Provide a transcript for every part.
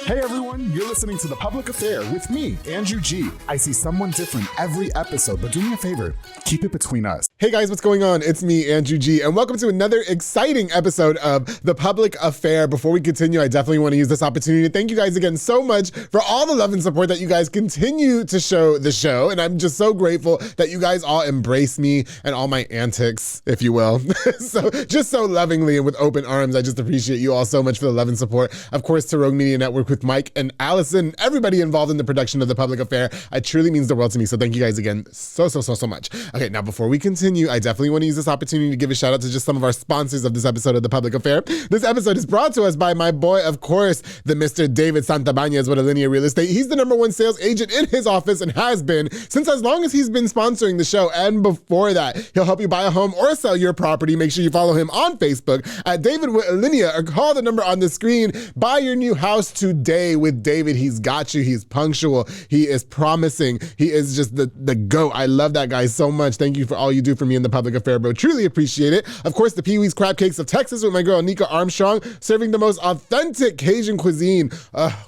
Hey everyone, you're listening to The Public Affair with me, Andrew G. I see someone different every episode, but do me a favor, keep it between us. Hey guys, what's going on? It's me, Andrew G, and welcome to another exciting episode of The Public Affair. Before we continue, I definitely want to use this opportunity to thank you guys again so much for all the love and support that you guys continue to show the show, and I'm just so grateful that you guys all embrace me and all my antics, if you will. So just so lovingly and with open arms, I just appreciate you all so much for the love and support. Of course, to Rogue Media Network with Mike and Allison, everybody involved in the production of The Public Affair. It truly means the world to me, so thank you guys again so much. Okay, now before we continue, I definitely want to use this opportunity to give a shout out to just some of our sponsors of this episode of The Public Affair. This episode is brought to us by my boy, of course, the Mr. David Santabanez with Alinea Real Estate. He's the #1 sales agent in his office and has been since as long as he's been sponsoring the show. And before that, he'll help you buy a home or sell your property. Make sure you follow him on Facebook at David with Alinea or call the number on the screen. Buy your new house today with David. He's got you. He's punctual. He is promising. He is just the GOAT. I love that guy so much. Thank you for all you do for me in The Public Affair, bro. Truly appreciate it. Of course, the Pee Wee's Crab Cakes of Texas with my girl, Nika Armstrong, serving the most authentic Cajun cuisine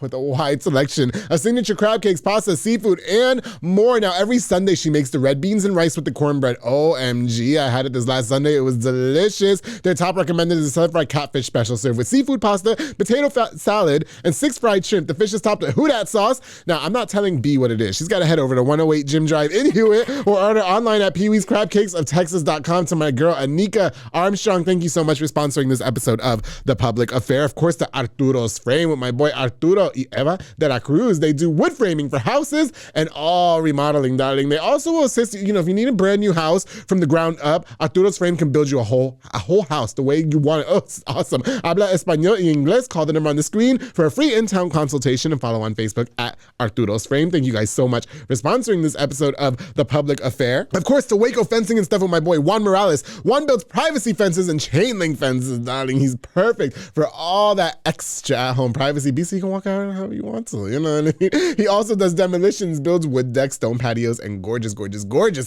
with a wide selection of signature crab cakes, pasta, seafood, and more. Now, every Sunday, she makes the red beans and rice with the cornbread. OMG, I had it this last Sunday. It was delicious. Their top recommended is the sun-fried catfish special served with seafood pasta, potato salad, and 6 fried shrimp. The fish is topped with Houdat sauce. Now, I'm not telling B what it is. She's got to head over to 108 Jim Drive in Hewitt or order online at peeweescrabcakesoftexas.com. To my girl, Anika Armstrong, thank you so much for sponsoring this episode of The Public Affair. Of course, to Arturo's Frame with my boy Arturo y Eva de la Cruz. They do wood framing for houses and all remodeling, darling. They also will assist you, if you need a brand new house from the ground up, Arturo's Frame can build you a whole house the way you want it. Oh, it's awesome. Habla español y inglés. Call the number on the screen for a free in-town consultation and follow on Facebook at Arturo's Frame. Thank you guys so much for sponsoring this episode of The Public Affair. Of course, to Waco Fencing and stuff with my boy Juan Morales. Juan builds privacy fences and chain link fences, darling. He's perfect for all that extra at-home privacy. BC, you can walk out however you want to, you know what I mean? He also does demolitions, builds wood decks, stone patios, and gorgeous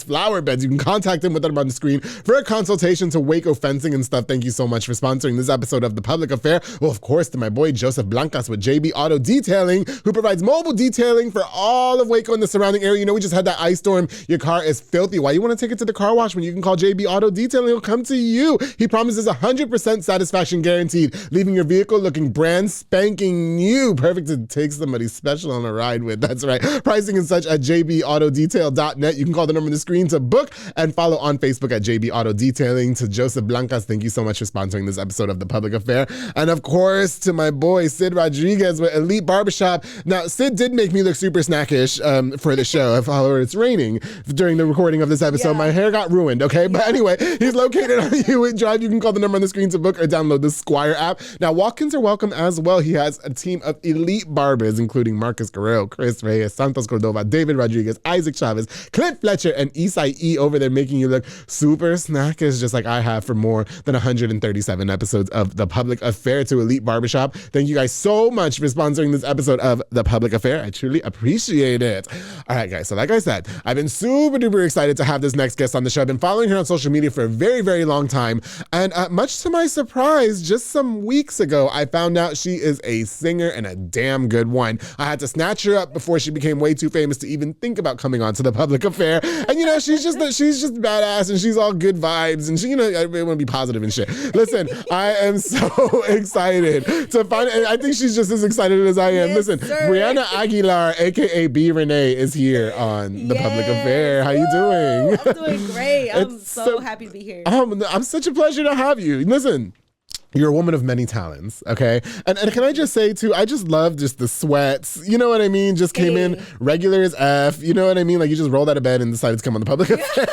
flower beds. You can contact him with them on the screen for a consultation to Waco Fencing and stuff. Thank you so much for sponsoring this episode of The Public Affair. Well, of course, to my boy Joseph Blancas with JB Auto Detailing, who provides mobile detailing for all of Waco and the surrounding area. You know, we just had that ice storm. Your car is filthy. Why you want to take it to the car wash when you can call JB Auto Detailing? He'll come to you. He promises 100% satisfaction guaranteed, leaving your vehicle looking brand spanking new. Perfect to take somebody special on a ride with. That's right. Pricing and such at jbautodetail.net. You can call the number on the screen to book and follow on Facebook at JB Auto Detailing. To Joseph Blancas, thank you so much for sponsoring this episode of The Public Affair. And of course, to my boy Sid Rodriguez with Elite Barbershop. Now, Sid did make me look super snackish for the show. However, it's raining during the recording of this episode. Yeah. My hair got ruined, okay? But anyway, he's located on Hewitt Drive. You can call the number on the screen to book or download the Squire app. Now, walk-ins are welcome as well. He has a team of elite barbers, including Marcus Guerrero, Chris Reyes, Santos Cordova, David Rodriguez, Isaac Chavez, Clint Fletcher, and Isai E over there making you look super snackish, just like I have for more than 137 episodes of The Public Affair. To Elite Barbershop, thank you guys so much for sponsoring this episode of The Public Affair. I truly appreciate it. All right, guys, so like I said, I've been super duper excited to have this next guest on the show. I've been following her on social media for a very, very long time. And much to my surprise, just some weeks ago, I found out she is a singer and a damn good one. I had to snatch her up before she became way too famous to even think about coming on to The Public Affair. And she's just badass and she's all good vibes and she, I really want to be positive and shit. Listen, I am so excited to find, and I think she's just as excited as I am. Yes, Listen, sir. Brianna Aguilar, aka B Renee, is here on The Public Affair. How you doing? I'm doing great. I'm so happy to be here. I'm such a pleasure to have you. Listen, you're a woman of many talents, okay? And can I just say, too, I just love just the sweats. You know what I mean? Just came in regular as F. You know what I mean? Like, you just rolled out of bed and decided to come on The Public Affair.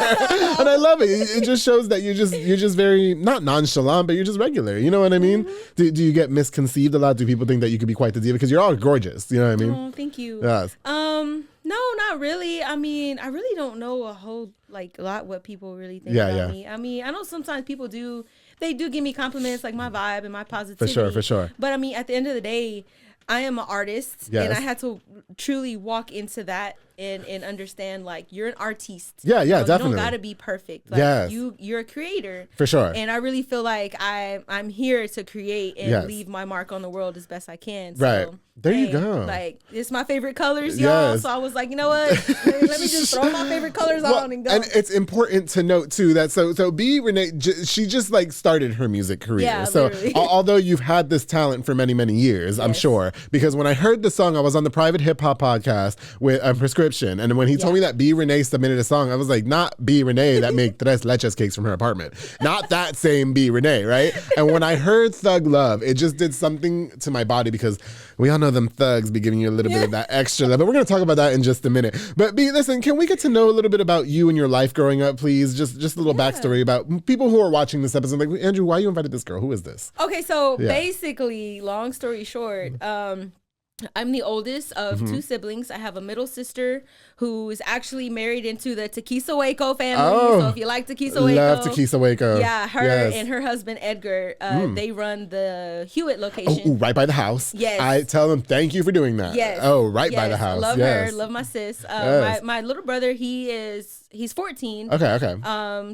And I love it. It just shows that you're just very, not nonchalant, but you're just regular. You know what I mean? Mm-hmm. Do you get misconceived a lot? Do people think that you could be quite the diva? Because you're all gorgeous. You know what I mean? Oh, thank you. Yes. No, not really. I mean, I really don't know a lot what people really think about me. I mean, I know sometimes people do. They do give me compliments, like my vibe and my positivity. For sure. But I mean, at the end of the day, I am an artist, and I had to truly walk into that and understand like you're an artiste. Yeah, definitely. You don't gotta be perfect. Like, yes. You're a creator. For sure. And I really feel like I'm here to create and leave my mark on the world as best I can. Right. So, there you go. Like, it's my favorite colors, y'all. Yes. So I was like, you know what? Let me just throw my favorite colors on and go. And it's important to note too that so Bee Renee, she just like started her music career. Yeah, so literally. Although you've had this talent for many, many years, I'm sure, because when I heard the song, I was on the private hip hop podcast with Prescription. And when he told me that Bee Renee submitted a song, I was like, not Bee Renee that make tres leches cakes from her apartment. Not that same Bee Renee, right? And when I heard Thug Love, it just did something to my body because we all know them thugs be giving you a little bit of that extra love. But we're going to talk about that in just a minute. But Bee, listen, can we get to know a little bit about you and your life growing up, please? Just a little backstory about people who are watching this episode. Like, Andrew, why you invited this girl? Who is this? Okay, so basically, long story short, I'm the oldest of two siblings. I have a middle sister who is actually married into the Taquisa Waco family. Oh, so if you like Taquisa Waco. Love Taquisa Waco. Yeah, her and her husband Edgar, they run the Hewitt location. Oh, right by the house. Yes. I tell them thank you for doing that. Yes. Oh, right by the house. Love her. Love my sis. My little brother, he's 14. Okay.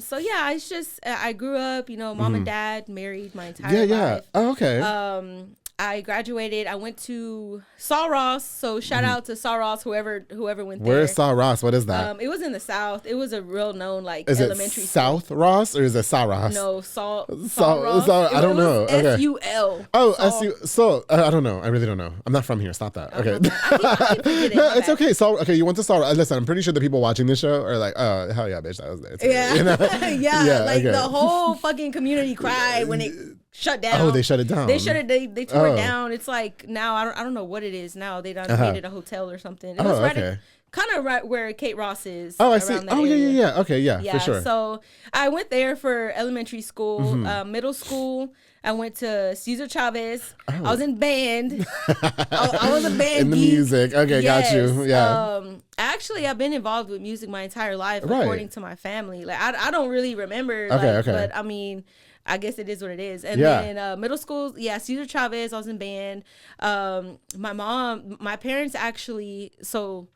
So yeah, it's just I grew up, mom and dad married my entire life. Oh, okay. I graduated. I went to Saw Ross. So shout out to Saw Ross, whoever went there. Where's Saw Ross? What is that? It was in the South. It was a real known is elementary it South school. Ross or is it Saw Ross? No, Saw Ross. I don't know. Okay. S-U-L. Oh, S-U. So I don't know. I really don't know. I'm not from here. Stop that. Okay. I keep No, it's okay. So okay, you went to Saw Ross. Listen, I'm pretty sure the people watching this show are like, oh hell yeah, bitch, that was there. Yeah. The whole fucking community cried when it shut down. Oh, they shut it down. They shut it. They tore it down. It's like now I don't know what it is now. They done made it a hotel or something. It was kind of right where Kate Ross is. Oh, I see. Oh, yeah. Okay, yeah, for sure. So I went there for elementary school, middle school. I went to Cesar Chavez. I was in band. I was a band in the geek. music. Okay, got you. Yeah. Actually, I've been involved with music my entire life, according to my family. Like I don't really remember. But I mean, I guess it is what it is. And then middle school, Cesar Chavez, I was in band. My parents actually, so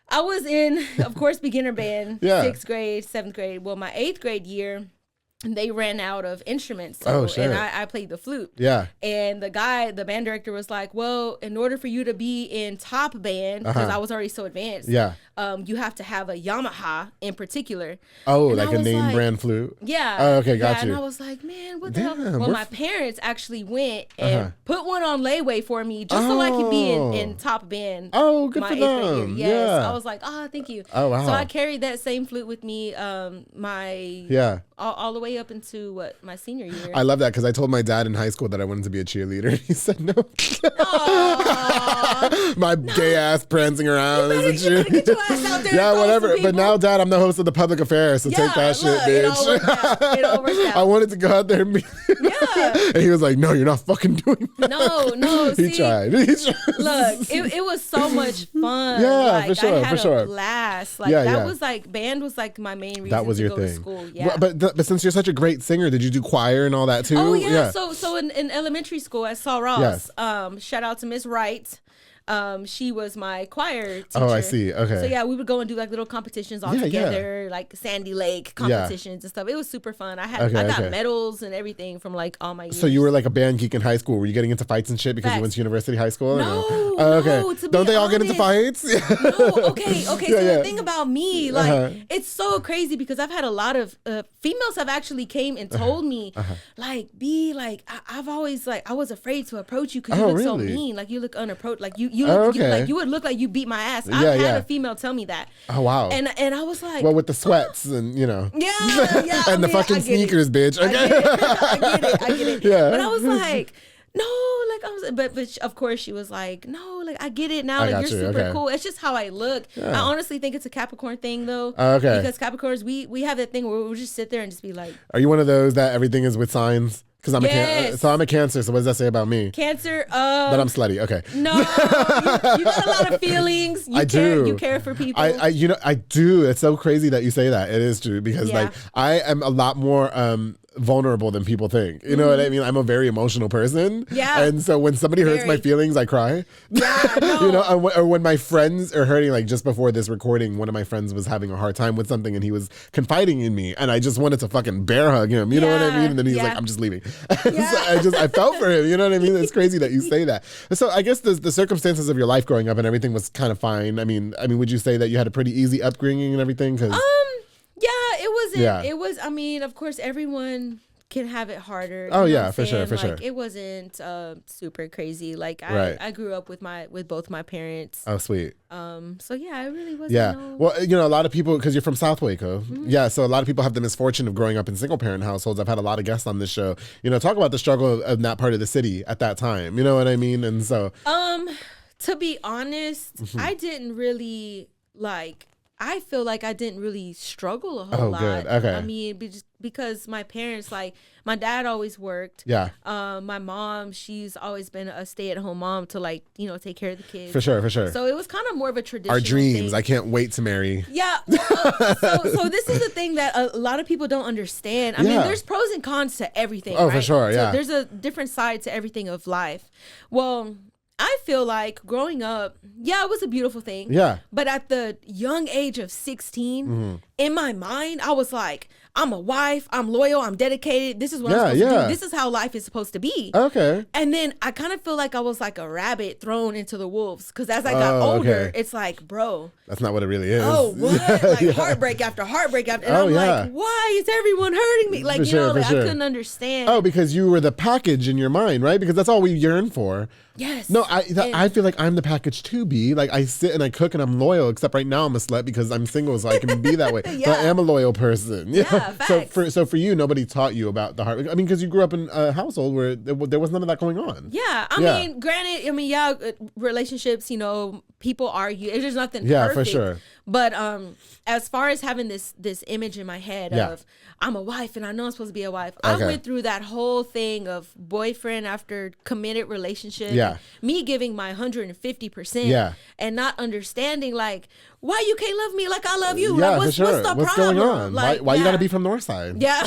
I was in, of course, beginner band, 6th grade, 7th grade. Well, my 8th grade year, they ran out of instruments. So, and I played the flute. Yeah. And the band director was like, well, in order for you to be in top band, because I was already so advanced, you have to have a Yamaha in particular. Oh, and like a name brand flute? Yeah. Oh, okay, got you. And I was like, man, what the hell? Well, my parents actually went and put one on layaway for me just so I could be in top band. Oh, good for them. Yes. Yeah. I was like, thank you. Oh, wow. So I carried that same flute with me all the way up into my senior year. I love that because I told my dad in high school that I wanted to be a cheerleader. He said no. My gay ass prancing around as a cheerleader. Get your ass out there. Yeah, whatever. But now, Dad, I'm the host of the public affairs, so take that shit, bitch. It all worked out. I wanted to go out there and be. And he was like, "No, you're not fucking doing that." No. He tried. Look, it was so much fun. Yeah, for sure. I had a blast. Was like band was like my main reason that was your to go thing. to school. Yeah. But since you're such a great singer, did you do choir and all that too? Oh yeah. So in elementary school at Saw Ross, shout out to Miss Wright. She was my choir teacher. Oh, I see. Okay. So yeah, we would go and do like little competitions all together, like Sandy Lake competitions and stuff. It was super fun. I got medals and everything from like all my years. So you were like a band geek in high school. Were you getting into fights and shit because you went to university high school? No. Okay. Don't they all honest, get into fights? No. Okay. So the thing about me, like, it's so crazy because I've had a lot of females have actually came and told me, like, B, like, I've always like I was afraid to approach you because you look so mean. Like you look unapproached. Like you would look like you beat my ass. I've had a female tell me that. Oh wow. And I was like, well, with the sweats and yeah, and the fucking sneakers, bitch. Okay. I get it. Yeah. But I was like, no, like but of course she was like, no, like I get it now. Like you're super cool. It's just how I look. I honestly think it's a Capricorn thing though. Okay. Because Capricorns, we have that thing where we'll just sit there and just be like. Are you one of those that everything is with signs? Because I'm a Cancer, so what does that say about me? Cancer, that I'm slutty. Okay. No, you got a lot of feelings. I do. You care for people. I do. It's so crazy that you say that. It is true because like I am a lot more vulnerable than people think. You know what I mean? I'm a very emotional person. Yeah. And so when somebody hurts my feelings, I cry. Yeah, no. You know, or when my friends are hurting, like just before this recording, one of my friends was having a hard time with something and he was confiding in me and I just wanted to fucking bear hug him. You know what I mean? And then he's like, I'm just leaving. So I felt for him. You know what I mean? It's crazy that you say that. So I guess the circumstances of your life growing up and everything was kind of fine. I mean, would you say that you had a pretty easy upbringing and everything? Yeah, it wasn't. Yeah. It was. I mean, of course, everyone can have it harder. Oh yeah, for sure. It wasn't super crazy. Like I grew up with both my parents. Oh sweet. So yeah, it really wasn't. Yeah. Well, you know, a lot of people, because you're from South Waco. Yeah. So a lot of people have the misfortune of growing up in single parent households. I've had a lot of guests on this show. You know, talk about the struggle of that part of the city at that time. You know what I mean? And so. To be honest, I didn't really I feel like I didn't really struggle a whole lot. Good. Okay. I mean, because my parents, my dad always worked. Yeah. My mom, she's always been a stay-at-home mom to take care of the kids. For sure. So it was kind of more of a traditional Our dreams. thing. I can't wait to marry. Yeah. So this is the thing that a lot of people don't understand. I mean, there's pros and cons to everything. Oh, right? for sure. Yeah. So there's a different side to everything of life. Well, I feel like growing up, it was a beautiful thing. Yeah. But at the young age of 16, in my mind, I was like, I'm a wife, I'm loyal, I'm dedicated. This is what I'm supposed to do. This is how life is supposed to be. Okay. And then I kind of feel like I was like a rabbit thrown into the wolves. Because as I got older, it's like, bro. That's not what it really is. Oh, what? Heartbreak after heartbreak after. And I'm like, why is everyone hurting me? Like, I couldn't understand. Oh, because you were the package in your mind, right? Because that's all we yearn for. Yes. No, I feel like I'm the package to be. Like I sit and I cook and I'm loyal, except right now I'm a slut because I'm single, so I can be that way. But I am a loyal person. Yeah, facts. So for you, nobody taught you about the heart. I mean, because you grew up in a household where there was none of that going on. Yeah. I mean, granted, relationships, people argue. There's nothing perfect. Yeah, for sure. But as far as having this image in my head of I'm a wife and I know I'm supposed to be a wife, I went through that whole thing of boyfriend after committed relationship. Yeah. Me giving my 150% and not understanding why you can't love me like I love you. Yeah, what's for sure. What's going on? Why you gotta be from Northside? Yeah.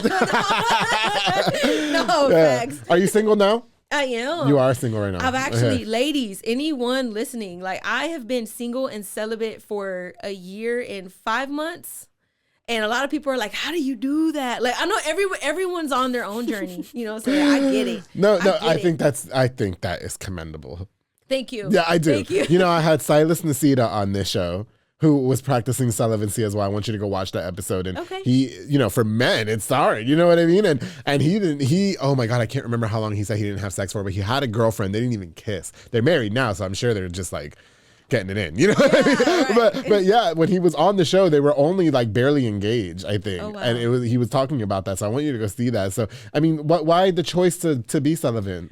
No, facts. Are you single now? I am. You are single right now. I've actually, ladies, anyone listening, I have been single and celibate for a year and 5 months. And a lot of people are like, how do you do that? I know everyone's on their own journey, so I get it. I think that is commendable. Thank you. Yeah, I do. Thank you. I had Silas Nasida on this show, who was practicing celibacy as well. I want you to go watch that episode. And he, for men, it's hard. You know what I mean? And oh my God, I can't remember how long he said he didn't have sex for, but he had a girlfriend. They didn't even kiss. They're married now, so I'm sure they're just getting it in. You know what I mean? Right. But yeah, when he was on the show, they were only barely engaged, I think. Oh, wow. And he was talking about that. So I want you to go see that. So, I mean, why the choice to be celibate?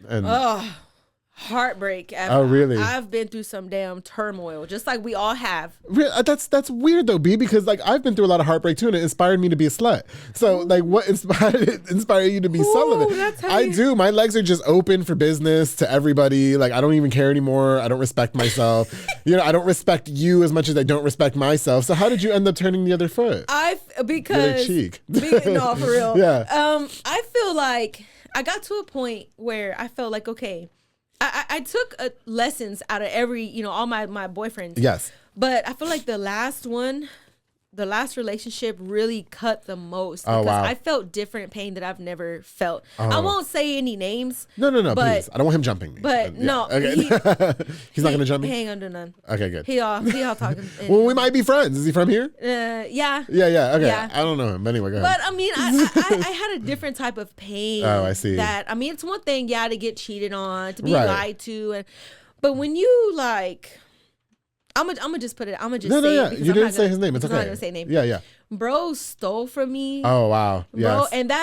Heartbreak. Oh, really? I've been through some damn turmoil, just like we all have. That's weird though, B, because I've been through a lot of heartbreak too, and it inspired me to be a slut. So what inspired you to be celibate? I do. My legs are just open for business to everybody. I don't even care anymore. I don't respect myself. I don't respect you as much as I don't respect myself. So how did you end up turning the other foot? Because the other cheek. No, for real. Yeah. I feel like I got to a point where I felt like, okay, I took lessons out of all my boyfriends. Yes. But I feel like the last relationship really cut the most. Oh, because wow. I felt different pain that I've never felt. I won't say any names. No, please. I don't want him jumping me. But no. Okay. He's not going to jump me? He ain't under none. Okay, good. He all talking. Well, we might be friends. Is he from here? Yeah. Yeah, okay. Yeah. I don't know him. But anyway, go ahead. But I mean, I had a different type of pain. Oh, I see. It's one thing, to get cheated on, to be lied to. But when you I'm gonna just put it. I'm gonna just say it. You didn't say his name. It's okay. I'm not gonna say his name. Yeah. Bro stole from me. Oh wow. Bro, yes. and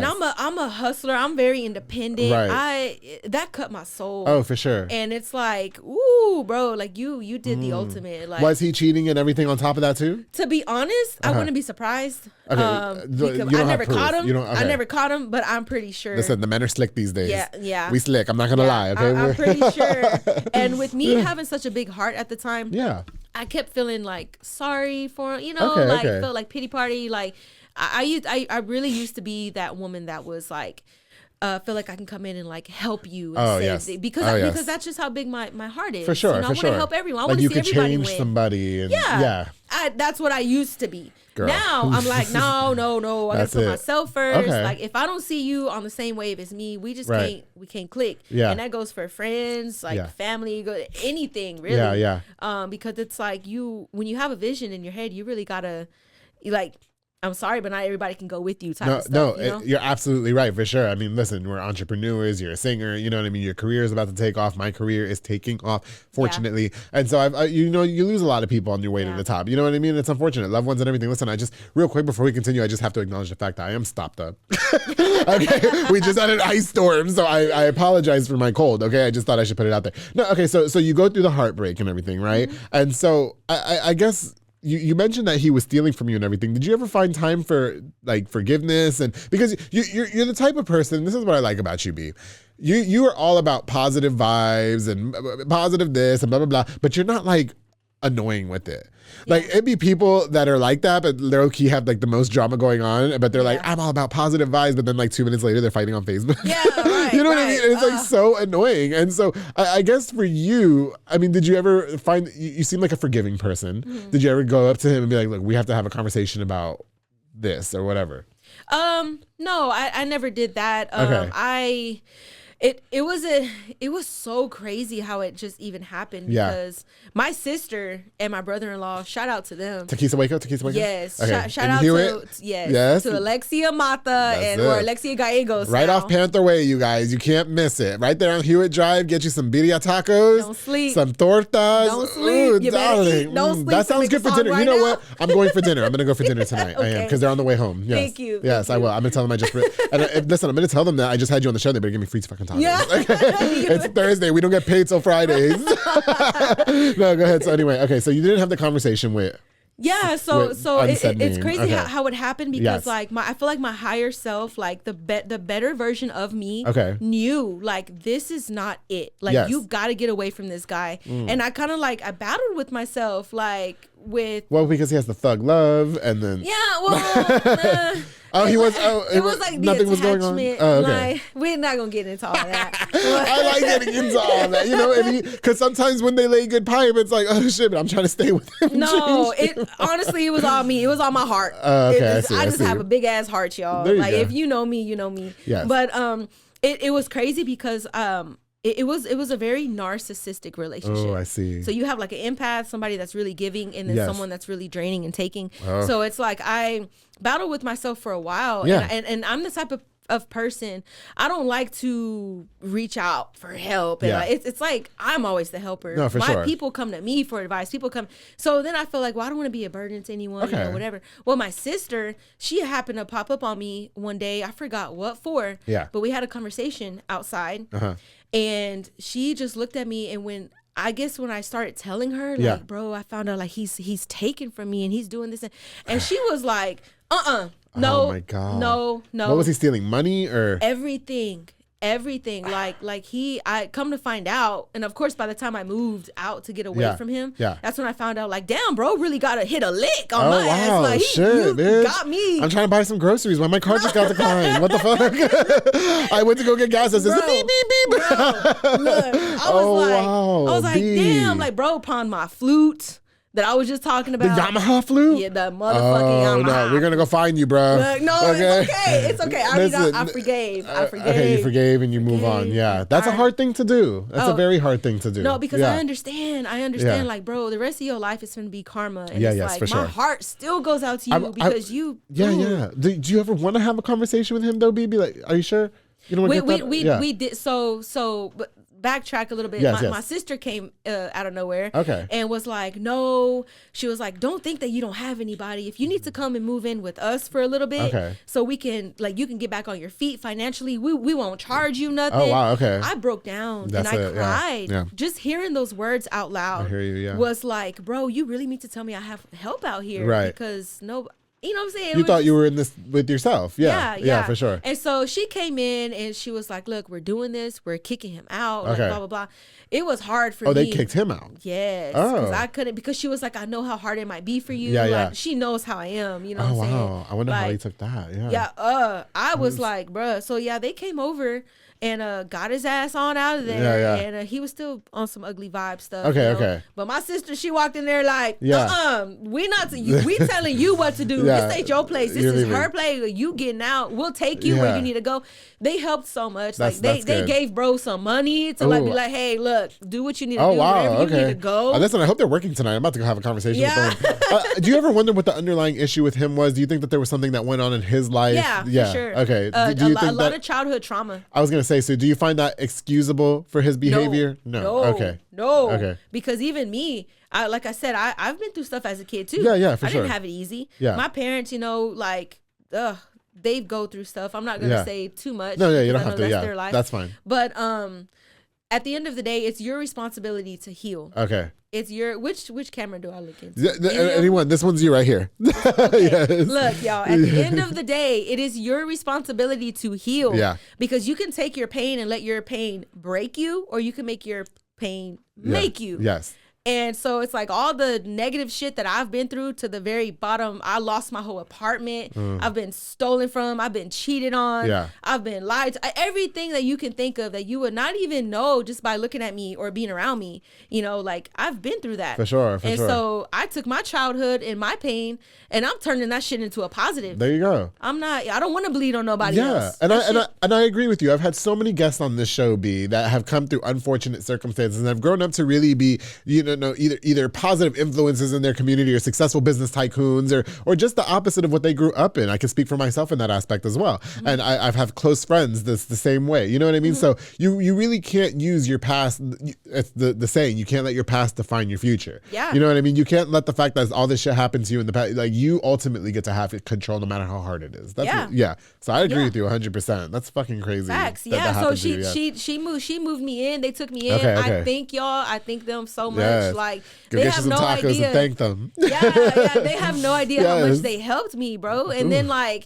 I'm a hustler. I'm very independent. Right. That cut my soul. Oh, for sure. And it's ooh, bro, you did the ultimate. Was he cheating and everything on top of that too? To be honest, I wouldn't be surprised. Okay. Because I never caught him. I never caught him, but I'm pretty sure. Listen, the men are slick these days. Yeah. We slick. I'm not gonna lie. Okay. I'm pretty sure. And with me having such a big heart at the time. Yeah. I kept feeling sorry for him, okay. felt like pity party, I really used to be that woman that was like, feel like I can come in and like help you and save because that's just how big my heart is. For sure, I want to help everyone. I want to see everybody win. You could change somebody. And, that's what I used to be. Girl. Now I'm like, no. I gotta put myself first. Okay. Like if I don't see you on the same wave as me, we just can't click. Yeah. And that goes for friends, like family, anything really. Because it's like when you have a vision in your head, you really gotta like. I'm sorry, but not everybody can go with you type of stuff. You're absolutely right, for sure. I mean, listen, we're entrepreneurs. You're a singer. You know what I mean? Your career is about to take off. My career is taking off, fortunately. And so, you lose a lot of people on your way to the top. You know what I mean? It's unfortunate. Loved ones and everything. Listen, real quick before we continue, I just have to acknowledge the fact that I am stopped up. Okay? We just had an ice storm, so I apologize for my cold, okay? I just thought I should put it out there. No, okay, so you go through the heartbreak and everything, right? Mm-hmm. And so I guess... You mentioned that he was stealing from you and everything. Did you ever find time for like forgiveness? And because you're the type of person, this is what I like about you, B. You are all about positive vibes and positive this and blah, blah, blah. But you're not like annoying with it. Like it'd be people that are like that, but low key have like the most drama going on. But they're like, I'm all about positive vibes. But then like 2 minutes later, they're fighting on Facebook. Yeah, right. You know what I mean? And it's like so annoying. And so I guess for you, I mean, did you ever find, you seem like a forgiving person. Mm-hmm. Did you ever go up to him and be like, look, we have to have a conversation about this or whatever? No, I never did that. Okay. It was so crazy how it just even happened because my sister and my brother-in-law, shout out to them. Takisa Waco? Yes. Okay. Shout out to Alexia Mata or Alexia Gallegos. Right off Panther Way, you guys. You can't miss it. Right there on Hewitt Drive, get you some birria tacos. Don't sleep. Some tortas. Don't sleep. Ooh, darling. Don't sleep. That sounds good for dinner. You know what? I'm going for dinner. I'm going to go for dinner tonight. Okay. I am, because they're on the way home. Yes. Thank you. Yes, I will. I'm going to tell them I just... listen, I'm going to tell them that I just had you on the show. They better give me free fucking tacos. Yeah. It's Thursday. We don't get paid till Fridays. No, go ahead. So anyway, okay. So you didn't have the conversation with... Yeah, so it's crazy how it happened because like I feel like my higher self, like the better version of me, knew like this is not it. Like you got to get away from this guy, and I kind of like I battled with myself like because he has the thug love, and then it was like nothing was going on. Oh, okay. Like, we're not gonna get into all that. I like getting into all that, you know, because sometimes when they lay good pipe, it's like, oh shit, but I'm trying to stay with him. No, honestly, it was all me. It was all my heart. I just have a big ass heart, y'all. Like if you know me, you know me. Yes. But it was crazy because it was a very narcissistic relationship. Oh, I see. So you have like an empath, somebody that's really giving, and then someone that's really draining and taking. Oh. So it's like I battled with myself for a while. Yeah. And I'm the type of person, I don't like to reach out for help. And it's like I'm always the helper. No, for sure. People come to me for advice. So then I feel like, well, I don't want to be a burden to anyone, whatever. Well, my sister, she happened to pop up on me one day. I forgot what for. Yeah. But we had a conversation outside. Uh-huh. And she just looked at me, and when I started telling her, like, bro, I found out like he's taken from me and he's doing this, and she was like, no, oh my God. No. What was he stealing? Money or everything? I come to find out, and of course by the time I moved out to get away from him, that's when I found out like, damn, bro really gotta hit a lick on my ass. Like you got me. I'm trying to buy some groceries. Why my card just got declined? What the fuck? I went to go get gas. It says beep beep beep. Look, I was like, damn, like bro, pawned my flute that I was just talking about. The Yamaha flute? Yeah, the motherfucking Yamaha. No, we're going to go find you, bro. Look, no, okay? It's okay. I forgave. Okay, you forgave and you move on. Yeah, that's a hard thing to do. That's a very hard thing to do. No, because I understand. Like, bro, the rest of your life is going to be karma. And it's like, for sure. My heart still goes out to you because you... Yeah. Do you ever want to have a conversation with him, though, B? Be like, are you sure? You don't want to get that? We did. So, but backtrack a little bit. My sister came out of nowhere and was like, no, she was like, don't think that you don't have anybody. If you need to come and move in with us for a little bit so we can, like, you can get back on your feet financially, we won't charge you nothing. Oh wow, okay. I broke down and I cried. Yeah. Just hearing those words out loud I hear you, was like, bro, you really need to tell me I have help out here because You know what I'm saying? You thought you were in this with yourself. Yeah, for sure. And so she came in and she was like, look, we're doing this. We're kicking him out. Like, blah, blah, blah. It was hard for me. Oh, they kicked him out? Yes. Because I couldn't, because she was like, I know how hard it might be for you. Like, she knows how I am. You know what I'm saying? Wow. I wonder how he took that. I was like, bruh. So yeah, they came over and got his ass on out of there. And he was still on some ugly vibe stuff. Okay. But my sister, she walked in there like, we telling you what to do. This ain't your place. This is her place. You getting out. We'll take you where you need to go. They helped so much. They gave bro some money to like be like, hey, look, do what you need to do. Wherever you need to go. Listen, I hope they're working tonight. I'm about to have a conversation with them. Do you ever wonder what the underlying issue with him was? Do you think that there was something that went on in his life? Yeah, for sure. Okay. Do you think a lot of childhood trauma. I was gonna say, so do you find that excusable for his behavior? No. Okay. Because even me, like I said, I've been through stuff as a kid too. Yeah, for sure. I didn't have it easy. Yeah. My parents, they go through stuff. I'm not gonna say too much. No, you don't have to. That's their life. That's fine. But at the end of the day, it's your responsibility to heal. Okay. It's your which camera do I look into? Anyone? This one's you right here. Yes. Look, y'all. At the end of the day, it is your responsibility to heal. Yeah. Because you can take your pain and let your pain break you, or you can make your pain make you. Yes. And so it's like all the negative shit that I've been through to the very bottom. I lost my whole apartment. I've been stolen from. I've been cheated on. Yeah. I've been lied to. Everything that you can think of that you would not even know just by looking at me or being around me. Like I've been through that. For sure. And so I took my childhood and my pain and I'm turning that shit into a positive. There you go. I don't want to bleed on nobody else. And I agree with you. I've had so many guests on this show, B, that have come through unfortunate circumstances and have grown up to really be, either positive influences in their community or successful business tycoons or just the opposite of what they grew up in. I can speak for myself in that aspect as well. Mm-hmm. And I've have close friends that's the same way. You know what I mean? Mm-hmm. So you really can't use your past. It's the saying, you can't let your past define your future. Yeah. You know what I mean? You can't let the fact that all this shit happened to you in the past, like you ultimately get to have it control no matter how hard it is. So I agree with you 100%. That's fucking crazy. Facts. So she moved me in. They took me in. Okay. I thank y'all. I thank them so much. Like they have no idea. And thank them. They have no idea how much they helped me, bro. And then I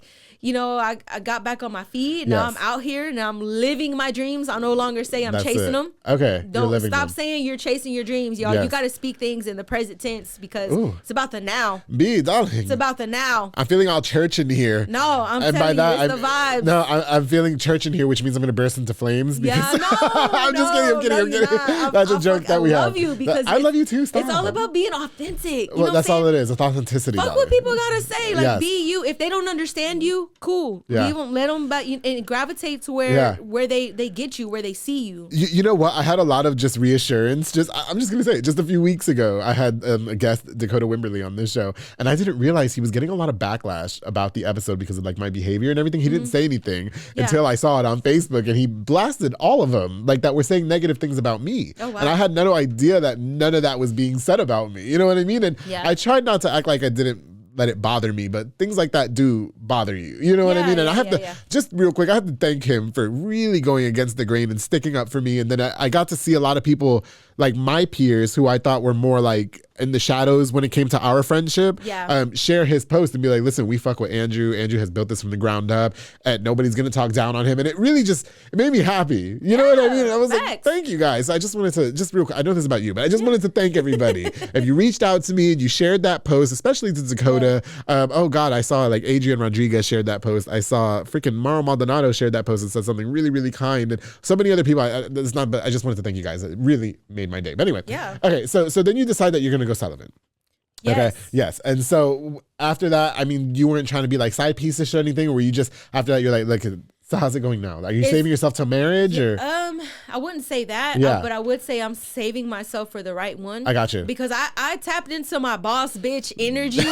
got back on my feet. Now I'm out here. Now I'm living my dreams. I no longer say I'm chasing them. Okay. Don't stop saying you're chasing your dreams, y'all. Yes. You got to speak things in the present tense because it's about the now. B, darling. It's about the now. I'm feeling all church in here. No, I'm telling you, it's the vibes. No, I'm feeling church in here, which means I'm going to burst into flames. Because I'm just kidding. I'm kidding. That's a joke that we have. I love you because I love you too. Stop. It's all about being authentic. Well, that's all it is. It's authenticity. Fuck what people got to say. Like, be you. If they don't understand you, cool. Yeah. You won't let them and gravitate to where they get you, where they see you. You know what? I had a lot of just reassurance. I'm just gonna say, just a few weeks ago, I had a guest, Dakota Wimberly, on this show, and I didn't realize he was getting a lot of backlash about the episode because of like my behavior and everything. He didn't say anything until I saw it on Facebook, and he blasted all of them like that were saying negative things about me. Oh, wow. And I had no idea that none of that was being said about me. You know what I mean? And I tried not to act like I didn't let it bother me, but things like that do bother you. You know what I mean? And I have to, just real quick, I have to thank him for really going against the grain and sticking up for me. And then I got to see a lot of people, like my peers, who I thought were more like in the shadows when it came to our friendship, share his post and be like, listen, we fuck with Andrew. Andrew has built this from the ground up and nobody's going to talk down on him. And it really it made me happy. You know what I mean? And I was like, thank you guys. I just wanted to, just real quick, I know this is about you, but I just wanted to thank everybody. If you reached out to me and you shared that post, especially to Dakota, oh God, I saw like Adrian Rodriguez shared that post. I saw freaking Mauro Maldonado shared that post and said something really, really kind. And so many other people, but I just wanted to thank you guys. It really made my day. But anyway, okay, so then you decide that you're gonna go Sullivan. Yes. Okay. Yes. And so after that, I mean, you weren't trying to be like side piece-ish or anything, or were you just after that you're like, look, so how's it going now? Are you saving yourself to marriage or? I wouldn't say that, but I would say I'm saving myself for the right one. I got you. Because I tapped into my boss bitch energy.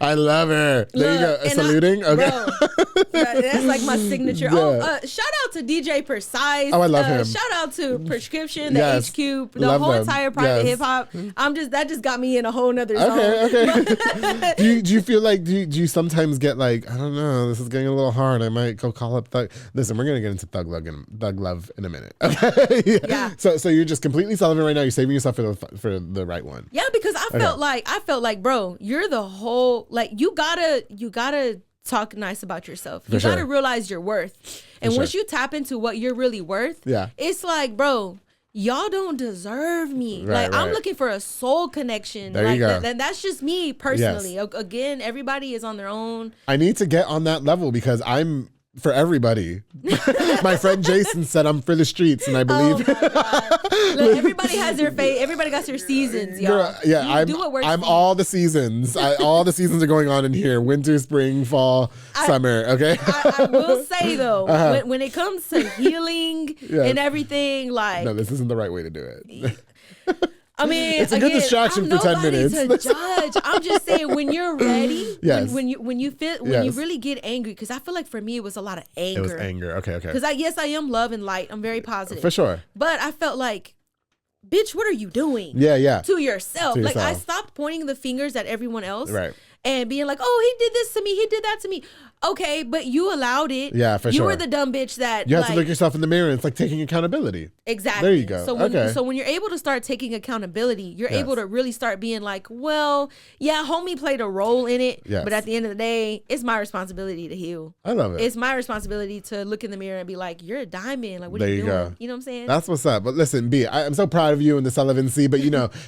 I love her. There you go. Saluting. Okay. Bro, that's like my signature. Shout out to DJ Precise. Oh, I love him. Shout out to Prescription, the HQ, the whole entire private hip hop. That just got me in a whole nother zone. Okay. do you feel like, do you sometimes get like, I don't know, this is getting a little hard. I might go call up Thug. Listen, we're gonna get into Thug Love in a minute. Okay. Yeah. So you're just completely Sullivan right now. You're saving yourself for the right one. Yeah, because I felt like, bro, you're the whole, like, you gotta talk nice about yourself. You gotta realize your worth. And once you tap into what you're really worth, it's like, bro, y'all don't deserve me. I'm looking for a soul connection. There you go. That's just me personally. Yes. Again, everybody is on their own. I need to get on that level because I'm for everybody. My friend Jason said I'm for the streets, and I believe. Look, everybody has their fate. Everybody got their seasons, y'all. I'm all the seasons. All the seasons are going on in here: winter, spring, fall, summer. Okay. I will say though, when it comes to healing and everything, like, no, this isn't the right way to do it. I mean, it's a good distraction for 10 minutes. To judge. I'm just saying, when you're ready, when you really get angry, because I feel like for me it was a lot of anger. It was anger. Okay. Because I am love and light. I'm very positive for sure. But I felt like, bitch, what are you doing? Yeah. To yourself. Like, I stopped pointing the fingers at everyone else. Right. And being like, oh, he did this to me. He did that to me. Okay, but you allowed it. Yeah, for sure. You were the dumb bitch that you have to look yourself in the mirror. It's like taking accountability. Exactly. There you go. So when you're able to start taking accountability, you're able to really start being like, well, yeah, homie played a role in it. Yes. But at the end of the day, it's my responsibility to heal. I love it. It's my responsibility to look in the mirror and be like, you're a diamond. Like, what are you doing? Go. You know what I'm saying? That's what's up. But listen, B, I'm so proud of you and the Sullivan-C, but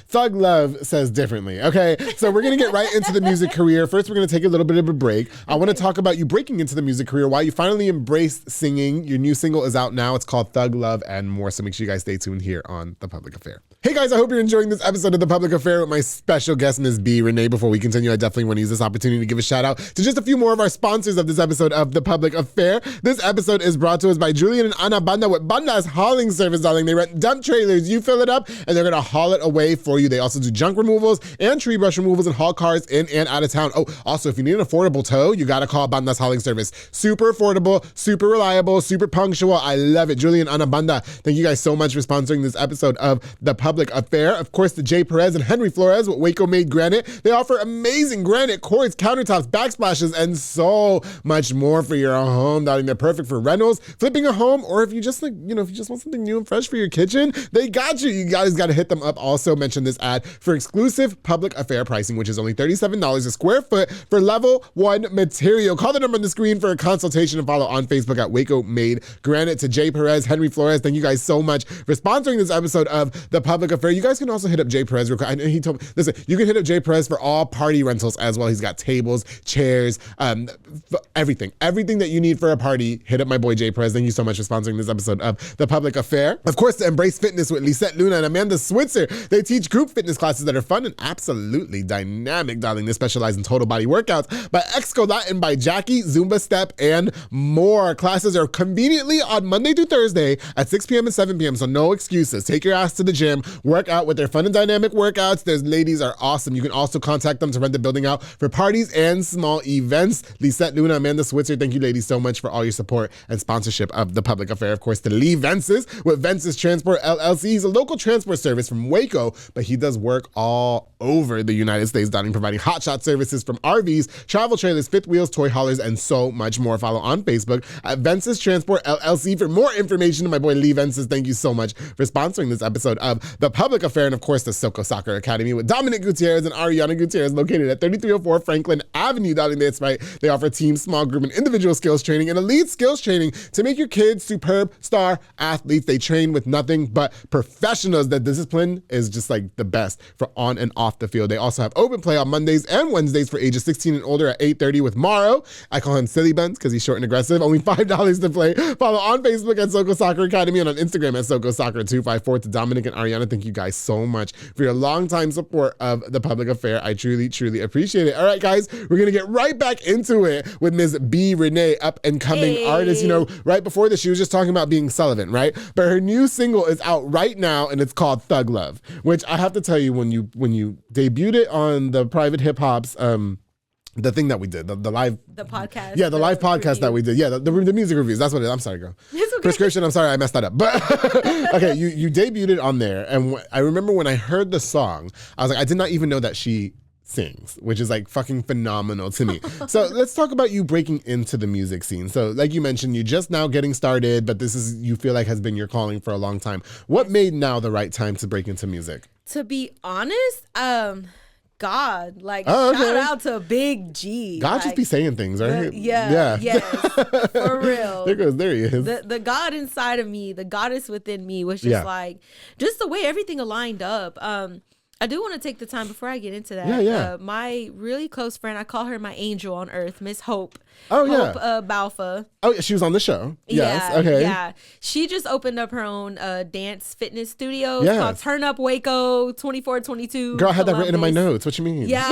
Thug Love says differently. Okay. So we're going to get right into the music career. First, we're going to take a little bit of a break. I want to talk about you breaking into the music career, why you finally embraced singing. Your new single is out now. It's called Thug Love and More. So make sure you guys stay tuned here on The Public Affair. Hey guys, I hope you're enjoying this episode of The Public Affair with my special guest, Ms. Bee Renee. Before we continue, I definitely want to use this opportunity to give a shout out to just a few more of our sponsors of this episode of The Public Affair. This episode is brought to us by Julian and Ana Banda with Banda's hauling service, darling. They rent dump trailers. You fill it up and they're going to haul it away for you. They also do junk removals and tree brush removals and haul cars in and out of town. Oh, also, if you need an affordable tow, you got to call Banda's hauling service. Super affordable, super reliable, super punctual. I love it. Julian and Ana Banda, thank you guys so much for sponsoring this episode of The Public Affair. Of course, the J. Perez and Henry Flores with Waco Made Granite. They offer amazing granite quartz, countertops, backsplashes, and so much more for your home, darling. They're perfect for rentals, flipping a home, or if you just if you just want something new and fresh for your kitchen, they got you. You guys got to hit them up. Also mention this ad for exclusive Public Affair pricing, which is only $37 a square foot for level 1 material. Call the number on the screen for a consultation and follow on Facebook at Waco Made Granite. To J. Perez, Henry Flores, thank you guys so much for sponsoring this episode of The Public Affair. You guys can also hit up J. Perez real quick. I know he told me, listen, you can hit up J. Perez for all party rentals as well. He's got tables, chairs, everything that you need for a party. Hit up my boy J. Perez. Thank you so much for sponsoring this episode of The Public Affair. Of course, to Embrace Fitness with Lisette Luna and Amanda Switzer. They teach group fitness classes that are fun and absolutely dynamic, darling. They specialize in total body workouts by Exco Latin, by Jackie, Zumba Step, and more. Classes are conveniently on Monday through Thursday at 6 p.m. and 7 p.m. So no excuses. Take your ass to the gym, work out with their fun and dynamic workouts. Those ladies are awesome. You can also contact them to rent the building out for parties and small events. Lisette Luna, Amanda Switzer, thank you ladies so much for all your support and sponsorship of The Public Affair. Of course, to Lee Vences with Vences Transport LLC. He's a local transport service from Waco, but he does work all over the United States, darling, providing hotshot services from RVs, travel trailers, fifth wheels, toy haulers, and so much more. Follow on Facebook at Vences Transport LLC for more information. My boy Lee Vences, thank you so much for sponsoring this episode of The Public Affair. And of course, the Soko Soccer Academy with Dominic Gutierrez and Ariana Gutierrez, located at 3304 Franklin Avenue, darling. That's right. They offer team, small group, and individual skills training and elite skills training to make your kids superb star athletes. They train with nothing but professionals. That discipline is just like the best for on and off the field. They also have open play on Mondays and Wednesdays for ages 16 and older at 8:30 with Morrow. I call him Silly Buns because he's short and aggressive. Only $5 to play. Follow on Facebook at Soko Soccer Academy and on Instagram at Soko Soccer 254. To Dominic and Ariana, thank you guys so much for your longtime support of The Public Affair. I truly, truly appreciate it. All right, guys, we're going to get right back into it with Ms. Bee Renee, up and coming artist. Right before this, she was just talking about being Sullivan, right? But her new single is out right now and it's called Thug Love, which I have to tell you, when you debuted it on the Private Hip Hop's, the thing that we did, the podcast. Yeah, the live podcast review that we did. Yeah, the music reviews. That's what it is. I'm sorry, girl. It's okay. Prescription. I'm sorry, I messed that up. But okay, you debuted it on there. And I remember when I heard the song, I was like, I did not even know that she sings, which is like fucking phenomenal to me. So let's talk about you breaking into the music scene. So like you mentioned, you're just now getting started, but this is, you feel like, has been your calling for a long time. What made now the right time to break into music? To be honest, God. Like, shout out to Big G. God like, just be saying things, right? Yes, for real. There he is. The God inside of me, the goddess within me was just like, just the way everything aligned up. I do want to take the time before I get into that. My really close friend, I call her my angel on earth, Miss Hope. Hope Balfa. Oh, she was on the show. Yes. Okay. Yeah. She just opened up her own dance fitness studio. It's called Turn Up Waco 2422. Girl, I had that written in my notes. What you mean? Yeah,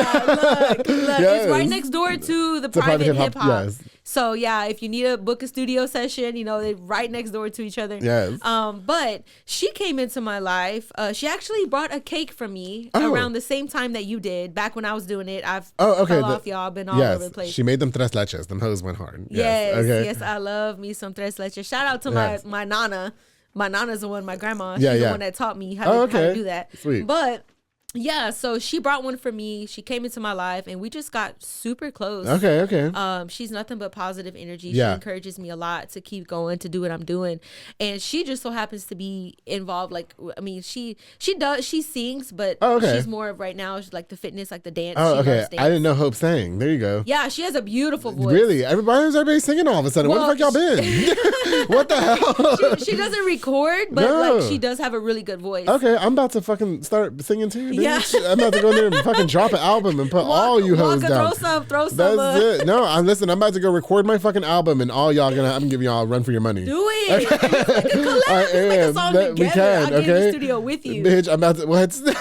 look. It's right next door to the private hip hop. Yes. So yeah, if you need to book a studio session, you know, they're right next door to each other. Yes. But she came into my life. She actually brought a cake for me around the same time that you did. Back when I was doing it, I've fell off, y'all. Been all over the place. She made them tres leches. Them hoes went hard. Yes, I love me some tres leches. Shout out to my nana. My nana's the one, my grandma. She's the one that taught me how to do that. Sweet. But yeah, so she brought one for me. She came into my life and we just got super close. Okay. She's nothing but positive energy. She encourages me a lot to keep going, to do what I'm doing. And she just so happens to be involved. Like, I mean, she sings, but she's more of right now, she's like the fitness, like the dance. Oh, okay. I didn't know Hope sang. There you go. Yeah, she has a beautiful voice. Really? Everybody singing all of a sudden. Where the fuck y'all been? What the hell? She doesn't record, but like she does have a really good voice. Okay, I'm about to fucking start singing too. Yeah. I'm about to go in there and fucking drop an album and put all you hoes down. Throw some. That's it. No, listen, I'm about to go record my fucking album and all y'all I'm giving y'all a run for your money. Do it. It's like a collab. Let's make a song together. We can, I'll get in the studio with you. Bitch, I'm about to, what? No,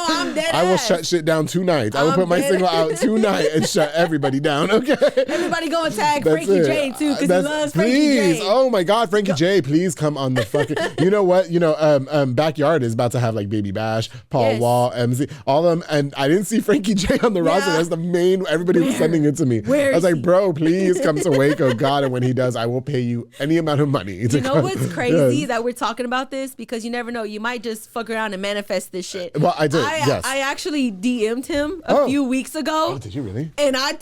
I'm dead I will shut shit down tonight. I will put my single out tonight and shut everybody down, okay? Everybody go and tag Frankie J too, because he loves Frankie J. Oh my God, Frankie J, please come on the fucking, you know what? Backyard is about to have like Baby Bash, Paul Wall, MZ, all of them, and I didn't see Frankie J on the roster. That's the main, everybody was sending it to me. I was like, bro, please come to Waco. God, and when he does, I will pay you any amount of money. You know what's crazy that we're talking about this? Because you never know. You might just fuck around and manifest this shit. Well, I did, yes. I actually DM'd him a few weeks ago. Oh, did you really? And I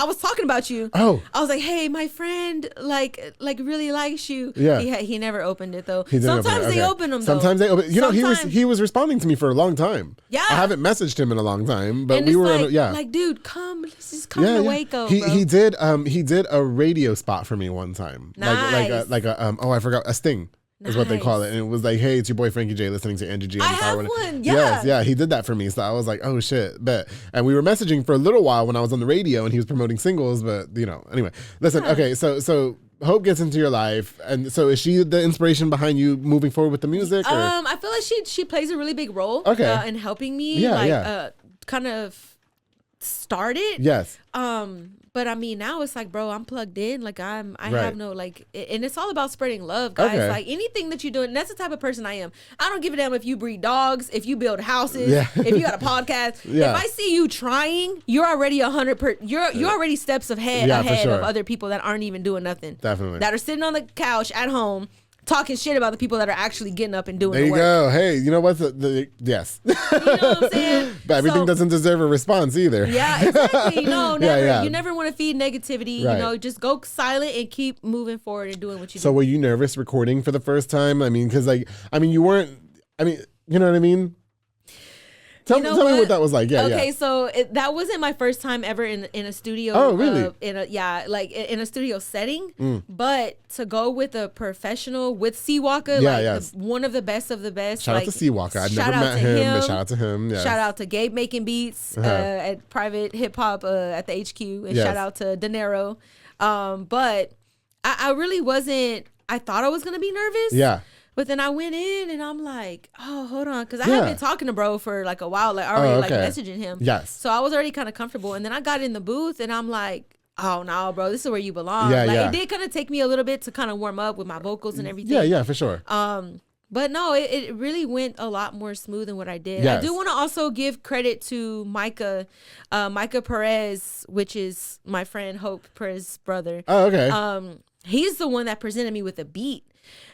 was talking about you. Oh. I was like, hey, my friend, like really likes you. Yeah. He never opened it though. Sometimes they open them though. Sometimes they open. You know, he was responding to me for a long time. Yeah. I haven't messaged him in a long time, but and we were like, on, like, dude, let's just come to Waco. He did a radio spot for me one time. Nice. I forgot, a sting. Is what they call it. And it was like, hey, it's your boy Frankie J listening to Andrew G. I have one, yeah. Yes, he did that for me. So I was like, oh shit. And we were messaging for a little while when I was on the radio and he was promoting singles, but anyway. Listen, okay, so Hope gets into your life, and so is she the inspiration behind you moving forward with the music? Or? I feel like she plays a really big role in helping me kind of start it. Yes. But I mean, now it's like, bro, I'm plugged in. Like I have no and it's all about spreading love, guys. Okay. Like anything that you're doing, that's the type of person I am. I don't give a damn if you breed dogs, if you build houses, if you got a podcast. If I see you trying, you're already 100%. You're already steps ahead of other people that aren't even doing nothing. Definitely. That are sitting on the couch at home talking shit about the people that are actually getting up and doing the work. There you go. Hey, you know what? Yes. You know what I'm saying? But everything doesn't deserve a response either. Yeah, exactly. Never. You never want to feed negativity. Right. Just go silent and keep moving forward and doing what you do. So were you nervous recording for the first time? I mean, because you weren't, you know what I mean? Tell me what that was like. Okay, so that wasn't my first time ever in a studio. Oh, really? In a studio setting. But to go with a professional with Seawalker, one of the best of the best. Shout out to Seawalker. I've never met him, but shout out to him. Yes. Shout out to Gabe making beats at Private Hip Hop at the HQ, and shout out to De Niro. But I really wasn't. I thought I was gonna be nervous. Yeah. But then I went in and I'm like, oh, hold on. Because I had been talking to bro for like a while, like already messaging him. Yes. So I was already kind of comfortable. And then I got in the booth and I'm like, oh, no, bro, this is where you belong. It did kind of take me a little bit to kind of warm up with my vocals and everything. Yeah, for sure. But no, it really went a lot more smooth than what I did. Yes. I do want to also give credit to Micah Perez, which is my friend Hope Perez's brother. Oh, okay. He's the one that presented me with a beat.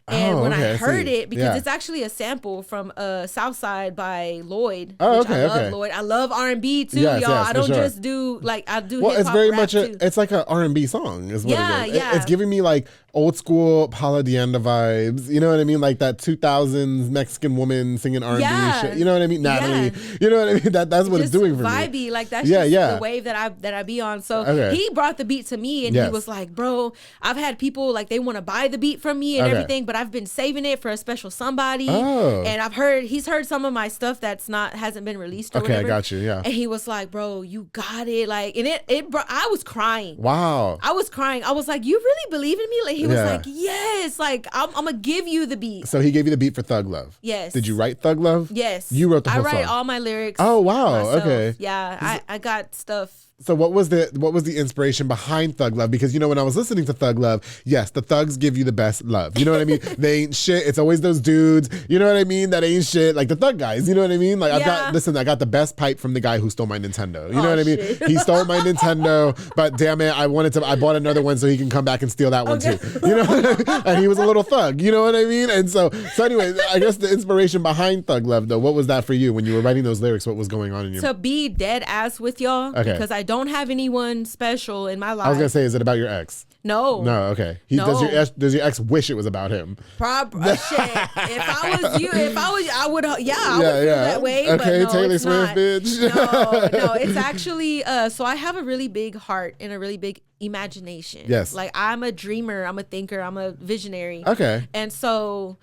And when I heard it, because it's actually a sample from Southside by Lloyd. Oh, which okay, I love Lloyd. I love R&B too, y'all. I don't just do I do hip hop it's very rap much too. It's like an R&B song is what it is. Yeah. It's giving me like old school Paula Deanda vibes. You know what I mean? Like that 2000s Mexican woman singing R&B shit. You know what I mean? Natalie. Yeah. You know what I mean? That's what it's doing for vibey. me. Like that's just the wave that I be on. So he brought the beat to me and he was like, bro, I've had people like they want to buy the beat from me and everything, but I've been saving it for a special somebody. And he's heard some of my stuff that's hasn't been released or whatever. I got you. Yeah. And he was like, bro, you got it. Like, and I was crying. Wow. I was crying. I was like, you really believe in me? Like, he was like, yes. Like, I'm gonna give you the beat. So he gave you the beat for Thug Love. Yes. Did you write Thug Love? Yes. You wrote the whole song. I write all my lyrics. Oh wow. Myself. Okay. Yeah. I got stuff. So what was the inspiration behind Thug Love? Because, you know, when I was listening to Thug Love, yes, the thugs give you the best love. You know what I mean? They ain't shit. It's always those dudes, you know what I mean? That ain't shit. Like the thug guys, you know what I mean? Like I got the best pipe from the guy who stole my Nintendo. You know what I mean? He stole my Nintendo, but damn it, I bought another one so he can come back and steal that one too. You know? And he was a little thug, you know what I mean? And so anyway, I guess the inspiration behind Thug Love though, what was that for you when you were writing those lyrics? What was going on in your... To be dead ass with y'all, because I don't have anyone special in my life. I was gonna say, is it about your ex? No. Okay. Does your ex wish it was about him? Shit. If I would feel that way. Okay, but no, Taylor it's Swift, not. bitch. No, it's actually so I have a really big heart and a really big imagination. Yes. Like I'm a dreamer, I'm a thinker, I'm a visionary. Okay. And so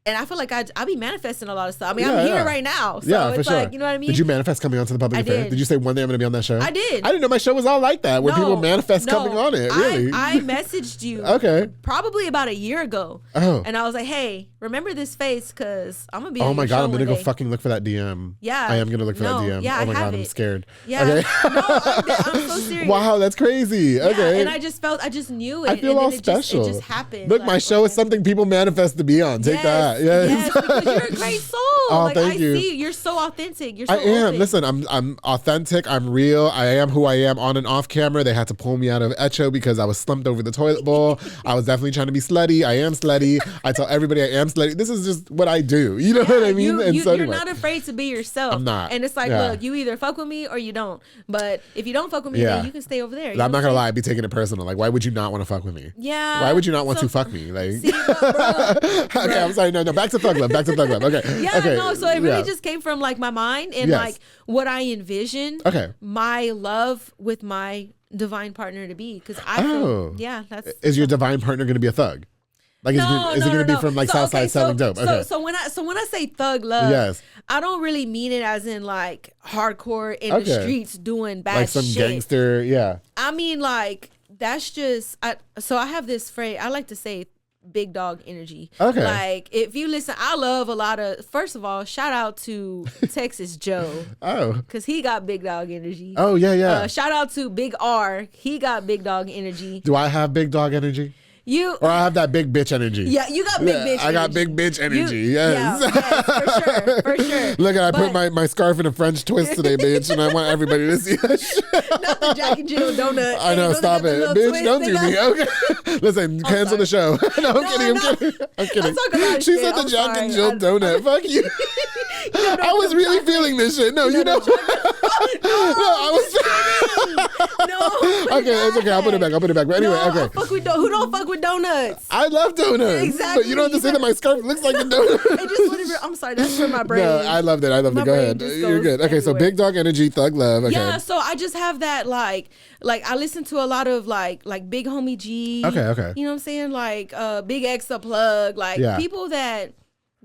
and I feel like I be manifesting a lot of stuff. I mean, I'm here right now. So it's like, you know what I mean? Did you manifest coming onto the public affair? Did you say one day I'm going to be on that show? I did. I didn't know my show was all like that, where people manifest coming on it. Really? I messaged you probably about a year ago. Oh. And I was like, hey, remember this face because I'm going to be on your show I'm going to go fucking look for that DM. Yeah. I am going to look for that DM. Yeah, oh my God, I'm scared. Yeah. Okay. No, I'm so serious. Wow, that's crazy. Yeah, okay. And I just knew it. I feel all special. It just happened. Look, my show is something people manifest to be on. Take that. Yes. Because you're a great soul. Oh, thank you. See, you're so authentic. You're so I am. open. Listen, I'm authentic. I'm real. I am who I am on and off camera. They had to pull me out of Echo because I was slumped over the toilet bowl. I was definitely trying to be slutty. I am slutty. I tell everybody I am slutty. This is just what I do. You know what I mean? You're not afraid to be yourself. I'm not. And it's like, look, you either fuck with me or you don't. But if you don't fuck with me, then you can stay over there. I'm not going to lie. I'd be taking it personal. Like, why would you not want to fuck with me? Yeah. Why would you not want to fuck me? Like, see, okay, I'm sorry. No, back to Thug Love. Okay. Yeah, okay. No, so it really just came from like my mind and like what I envisioned my love with my divine partner to be. Because I feel, that's... Is your divine partner going to be a thug? Like, is it going to be from like Southside selling dope? Okay. So when I say thug love, I don't really mean it as in like hardcore in the streets doing bad shit. Like some gangster, I mean like, that's just, so I have this phrase, I like to say big dog energy. Okay. Like if you listen, I love a lot of, first of all, shout out to Texas Joe. Because he got big dog energy. Oh, yeah. Shout out to Big R. He got big dog energy. Do I have big dog energy? Or I have that big bitch energy. Yeah, you got big bitch energy. I got big bitch energy, yes. Yeah, for sure. Look, I put my scarf in a French twist today, bitch, and I want everybody to see that shit. Not the Jack and Jill donut. I know, stop it. Bitch, don't do me. Okay. Listen, cancel the show. No, I'm kidding. She said the Jack and Jill donut. Fuck you. I was really feeling this shit. No, you know. No, I was. No. Okay, it's okay. I'll put it back. But anyway, okay. Who don't fuck with donuts? I love donuts. Exactly. But you don't have to say that my scarf looks like a donut. I'm sorry, that's for my brain. No, I loved it. Go ahead. You're good. Okay, so big dog energy, thug love. Okay. Yeah, so I just have that like I listen to a lot of like Big Homie G. Okay. You know what I'm saying? Like Big X the Plug. Like people that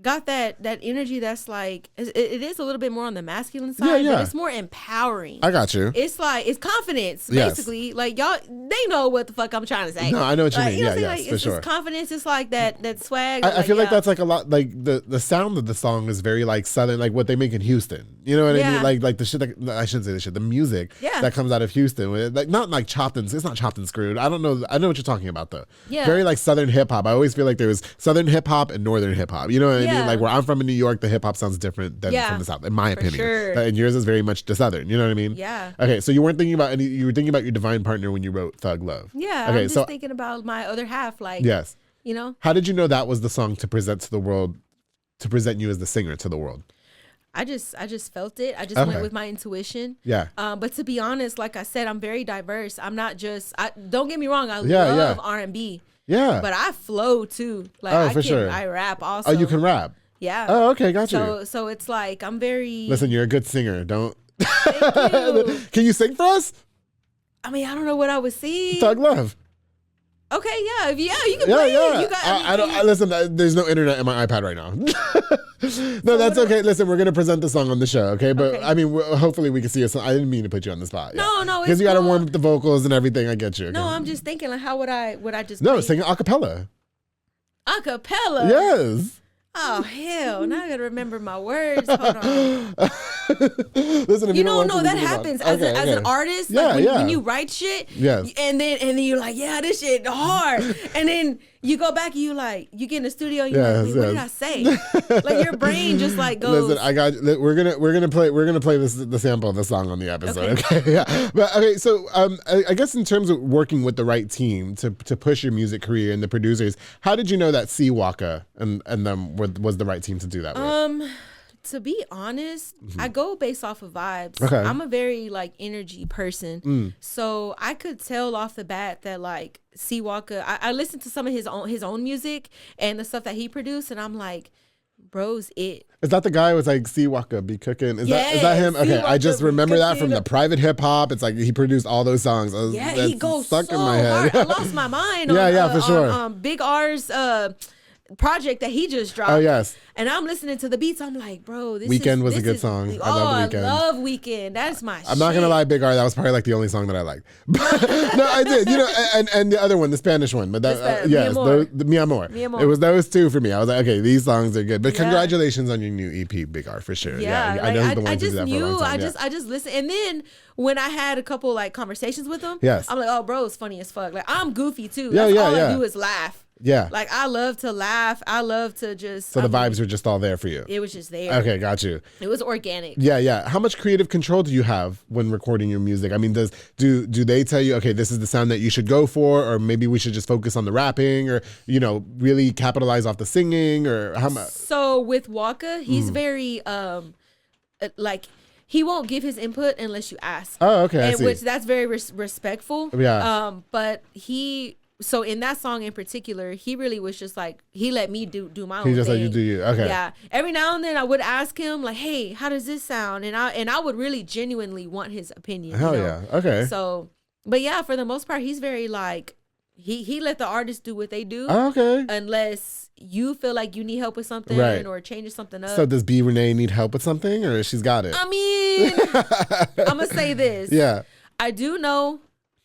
got that energy that's like it is a little bit more on the masculine side, but it's more empowering. I got you. It's like it's confidence basically. Like y'all, they know what the fuck I'm trying to say. No, I know what you mean. You know for sure. It's confidence. It's like that swag. I feel like that's like a lot. Like the sound of the song is very like southern, like what they make in Houston. You know what I mean? Like the shit. I shouldn't say the shit. The music that comes out of Houston, like not like chopped and it's not chopped and screwed. I don't know. I know what you're talking about though. Yeah. Very like southern hip hop. I always feel like there was southern hip hop and northern hip hop. You know what I mean? Like where I'm from in New York, the hip hop sounds different than from the South, in my opinion. Sure. And yours is very much the southern. You know what I mean? Yeah. Okay, so you weren't thinking about you were thinking about your divine partner when you wrote Thug Love. Yeah. Okay, I'm just thinking about my other half. Like, you know. How did you know that was the song to present to the world, to present you as the singer to the world? I just felt it. I just went with my intuition. Yeah. But to be honest, like I said, I'm very diverse. I'm not just. Don't get me wrong. I love R&B. Yeah. But I flow too. Like I rap also. Oh, you can rap. Yeah. Oh, okay, got you. So it's like I'm very. Listen, you're a good singer. Don't. Thank you. Can you sing for us? I mean, I don't know what I would sing. Thug Love. Okay, yeah, you can play it. You got. Listen, there's no internet in my iPad right now. No, that's okay. Listen, we're gonna present the song on the show, okay? But okay. I mean, hopefully we can see a song. I didn't mean to put you on the spot. No, because you got to warm up the vocals and everything. I get you. Okay? No, I'm just thinking, like, how would I just? No, sing a cappella. A cappella. Yes. Oh hell! Now I gotta remember my words. Hold on. Listen, if you don't know that happens as an artist. Like when you write shit, yes, and then you're like, yeah, this shit hard, and then you go back and you get in the studio and you're like, wait, what did I say? Like your brain just like goes. Listen, we're gonna play the sample of the song on the episode. Okay, yeah. But okay, so I guess in terms of working with the right team to push your music career and the producers, how did you know that Seawalker and them was the right team to do that with? To be honest, I go based off of vibes. Okay. I'm a very like energy person. So I could tell off the bat that like Seawalker, I listened to some of his own music and the stuff that he produced, and I'm like, bro's it. Is that the guy who was like Seawalker be cooking? Is that him? Okay, I just remember that from the private hip hop. It's like he produced all those songs. He goes stuck so in my head. hard. I lost my mind. For sure. On Big R's project that he just dropped. Oh yes. And I'm listening to the beats. I'm like, bro, Weekend was a good song. I love Weekend. That's my shit. I'm not gonna lie, Big R, that was probably like the only song that I liked. No, I did. You know, and the other one, the Spanish one. But that yes, Mi Amor. It was those two for me. I was like, okay, these songs are good. But congratulations on your new EP, Big R, for sure. Yeah, I know he's the one I to do just that knew. for a long time. I just listened, and then when I had a couple like conversations with him, yes, I'm like, oh, bro, it's funny as fuck. Like I'm goofy too. All I do is laugh. Yeah. Like I love to laugh. I love to just. So the vibes were just all there for you. It was just there. Okay, got you. It was organic. Yeah. How much creative control do you have when recording your music? I mean, do they tell you, okay, this is the sound that you should go for, or maybe we should just focus on the rapping, or really capitalize off the singing, or how much? So with Waka, he's very like. He won't give his input unless you ask. Oh, okay. Which that's very respectful. Yeah. But so in that song in particular, he really was just like, he let me do my own thing. He just let you do you. Okay. Yeah. Every now and then I would ask him like, hey, how does this sound? And I would really genuinely want his opinion. Hell yeah. Okay. So, but yeah, for the most part, he's very like, he let the artists do what they do. Oh, okay. Unless you feel like you need help with something or changing something up. So does Bee Renee need help with something, or she's got it? I mean, I'm going to say this. Yeah. I do know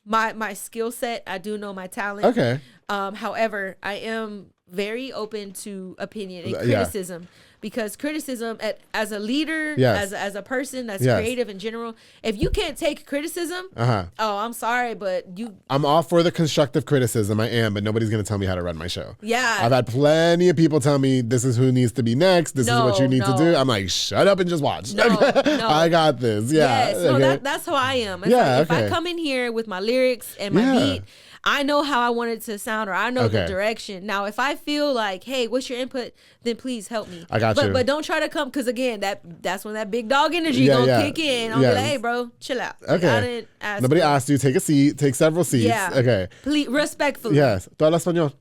my skill set. I do know my talent. Okay. However, I am very open to opinion and criticism. Because criticism as a leader, as a person that's creative in general, if you can't take criticism, oh, I'm sorry, but I'm all for the constructive criticism. I am, but nobody's going to tell me how to run my show. Yeah. I've had plenty of people tell me this is who needs to be next. This is what you need to do. I'm like, shut up and just watch. No. I got this. Yeah. Yes. No, that's how I am. It's if I come in here with my lyrics and my beat, I know how I want it to sound, or I know the direction. Now, if I feel like, hey, what's your input? Then please help me. I got you. But don't try to come, because again, that's when that big dog energy gonna kick in. I'll be like, hey, bro, chill out. Okay. I didn't ask. Nobody asked you. Take a seat. Take several seats. Yeah. Okay. Please, respectfully. Yes. ¿Tú hablas español?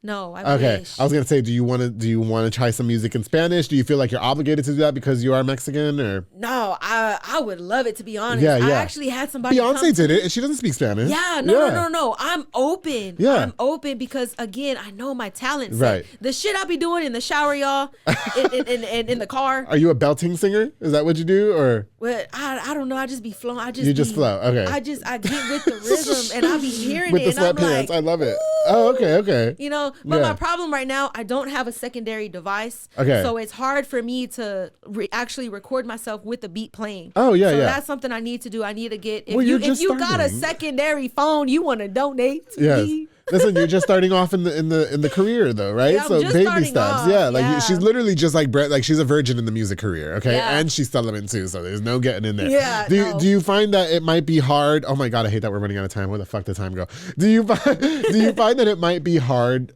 No, I wish. I was gonna say, do you want to try some music in Spanish? Do you feel like you're obligated to do that because you are Mexican, or? No, I would love it, to be honest. Yeah. I actually had somebody. Beyonce did it, and she doesn't speak Spanish. Yeah, no. I'm open. Yeah. I'm open because again, I know my talents. Right. The shit I be doing in the shower, y'all, in the car. Are you a belting singer? Is that what you do, or? Well, I don't know. I just be flowing. You just flow. Okay. I get with the rhythm, and I be hearing with it. With the sweatpants, I love it. Oh, okay. But my problem right now, I don't have a secondary device. Okay. So it's hard for me to actually record myself with the beat playing. Oh, yeah, so that's something I need to do. I need to get, if you got a secondary phone, you want to donate to me. Listen, you're just starting off in the career though, right? Yeah, so baby steps. Yeah, she's literally just like she's a virgin in the music career, okay? Yeah. And she's celibate too, so there's no getting in there. Yeah. Do you find that it might be hard? Oh my God, I hate that we're running out of time. Where the fuck did time go? Do you find that it might be hard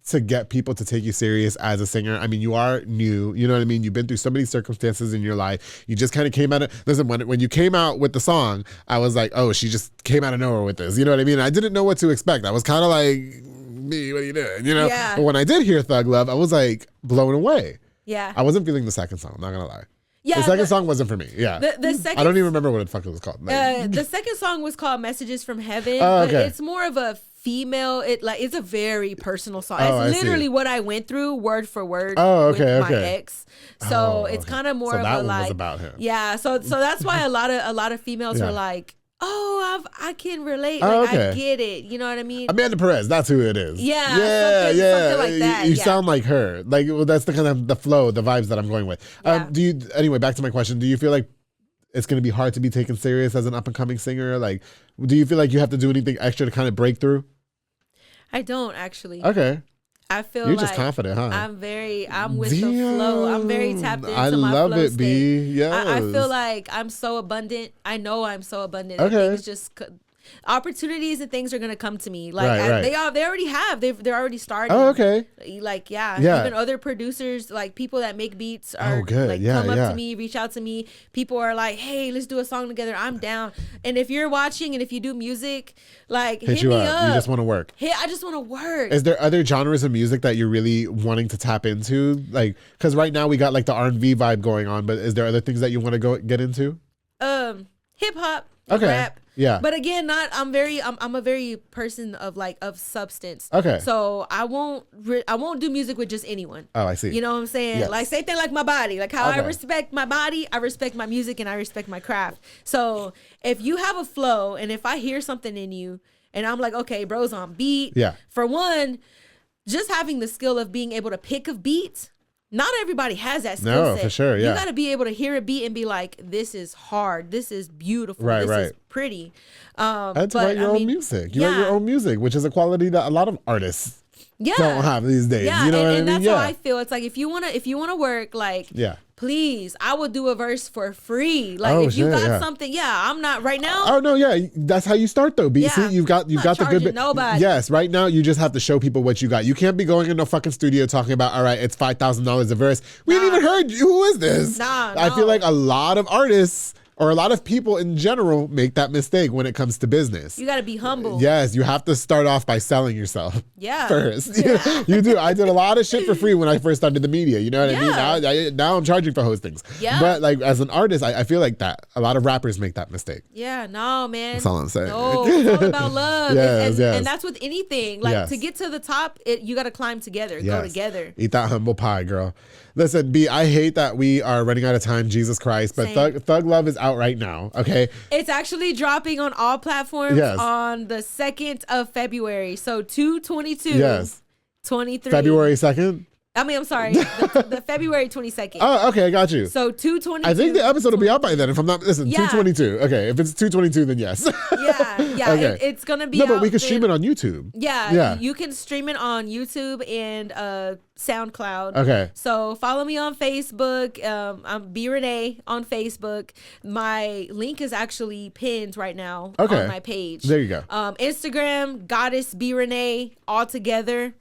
to get people to take you serious as a singer? I mean, you are new, you know what I mean? You've been through so many circumstances in your life. You just kind of came out of, listen, when you came out with the song, I was like, oh, she just came out of nowhere with this. You know what I mean? I didn't know what to expect. I was kind of like, me, what are you doing? You know? Yeah. But when I did hear Thug Love, I was like blown away. Yeah. I wasn't feeling the second song, not gonna lie. Yeah, the second song wasn't for me. Yeah. The second, I don't even remember what the fuck it was called. The second song was called Messages from Heaven. Oh, okay. But it's more of a female, it's a very personal song. Oh, it's literally what I went through word for word with my ex. So it's kind of more of a like, was about him. Yeah. So that's why a lot of females were like, oh, I can relate. Like, I get it. You know what I mean? Amanda Perez, that's who it is. Yeah. Something like that. You sound like her. Like, well, that's the kind of the flow, the vibes that I'm going with. Yeah. Anyway, back to my question. Do you feel like it's going to be hard to be taken serious as an up and coming singer? Like, do you feel like you have to do anything extra to kind of break through? I don't actually. Okay. I feel you're like just confident, huh? I'm with the flow. I'm very tapped into my flow state. I love it, B. Yes. I feel like I'm so abundant. I know I'm so abundant. Okay. Things just opportunities and things are gonna come to me. Like right. they already have. They're already starting. Oh, okay. Like even other producers, like people that make beats are like come up to me, reach out to me. People are like, hey, let's do a song together. I'm down. And if you're watching and if you do music, like hit me up. You just want to work. I just want to work. Is there other genres of music that you're really wanting to tap into? Like, because right now we got like the R&B vibe going on, but is there other things that you want to get into? Hip hop, rap. Yeah. But again, I'm a very person of substance. Okay. So I won't do music with just anyone. Oh, I see. You know what I'm saying? Yes. Like same thing like my body. Like how I respect my body, I respect my music and I respect my craft. So if you have a flow and if I hear something in you and I'm like, okay, bro's on beat. Yeah. For one, just having the skill of being able to pick a beat. Not everybody has that skill set. No, for sure, yeah. You got to be able to hear a beat and be like, this is hard. This is beautiful. Right, this is pretty. That's write your own music. You write your own music, which is a quality that a lot of artists don't have these days. Yeah, you know what I mean? And that's how I feel. It's like, if you wanna work, like, please, I will do a verse for free. Like, if you got something, I'm not right now. Oh no, that's how you start though. B. See, you've got the good bit. Nobody. Yes, right now you just have to show people what you got. You can't be going in no fucking studio talking about, all right, it's $5,000 a verse. We ain't even heard you. Who is this? I feel like a lot of artists or a lot of people in general make that mistake when it comes to business. You got to be humble. Yes, you have to start off by selling yourself. Yeah. First. You do. I did a lot of shit for free when I first started the media. You know what I mean? Now I'm charging for hostings. Yeah. But like as an artist, I feel like that a lot of rappers make that mistake. Yeah. No, man. That's all I'm saying. No, it's all about love. Yes. And that's with anything. Like to get to the top, you got to climb together. Go together. Eat that humble pie, girl. Listen, B, I hate that we are running out of time, Jesus Christ, but Thug Love is out right now, okay? It's actually dropping on all platforms on the 2nd of February. So 2/22. Yes. 23. February 2nd? I mean, I'm sorry, the February 22nd. Oh, okay, I got you. So 2/22. I think the episode will be out by then. If I'm not, listen, 2/22. Okay, if it's 2/22, then yes. Yeah. Okay. It's gonna be. No, but we can stream it on YouTube. Yeah. You can stream it on YouTube and SoundCloud. Okay. So follow me on Facebook. I'm B Renee on Facebook. My link is actually pinned right now on my page. There you go. Instagram, Goddess B Renee, all together.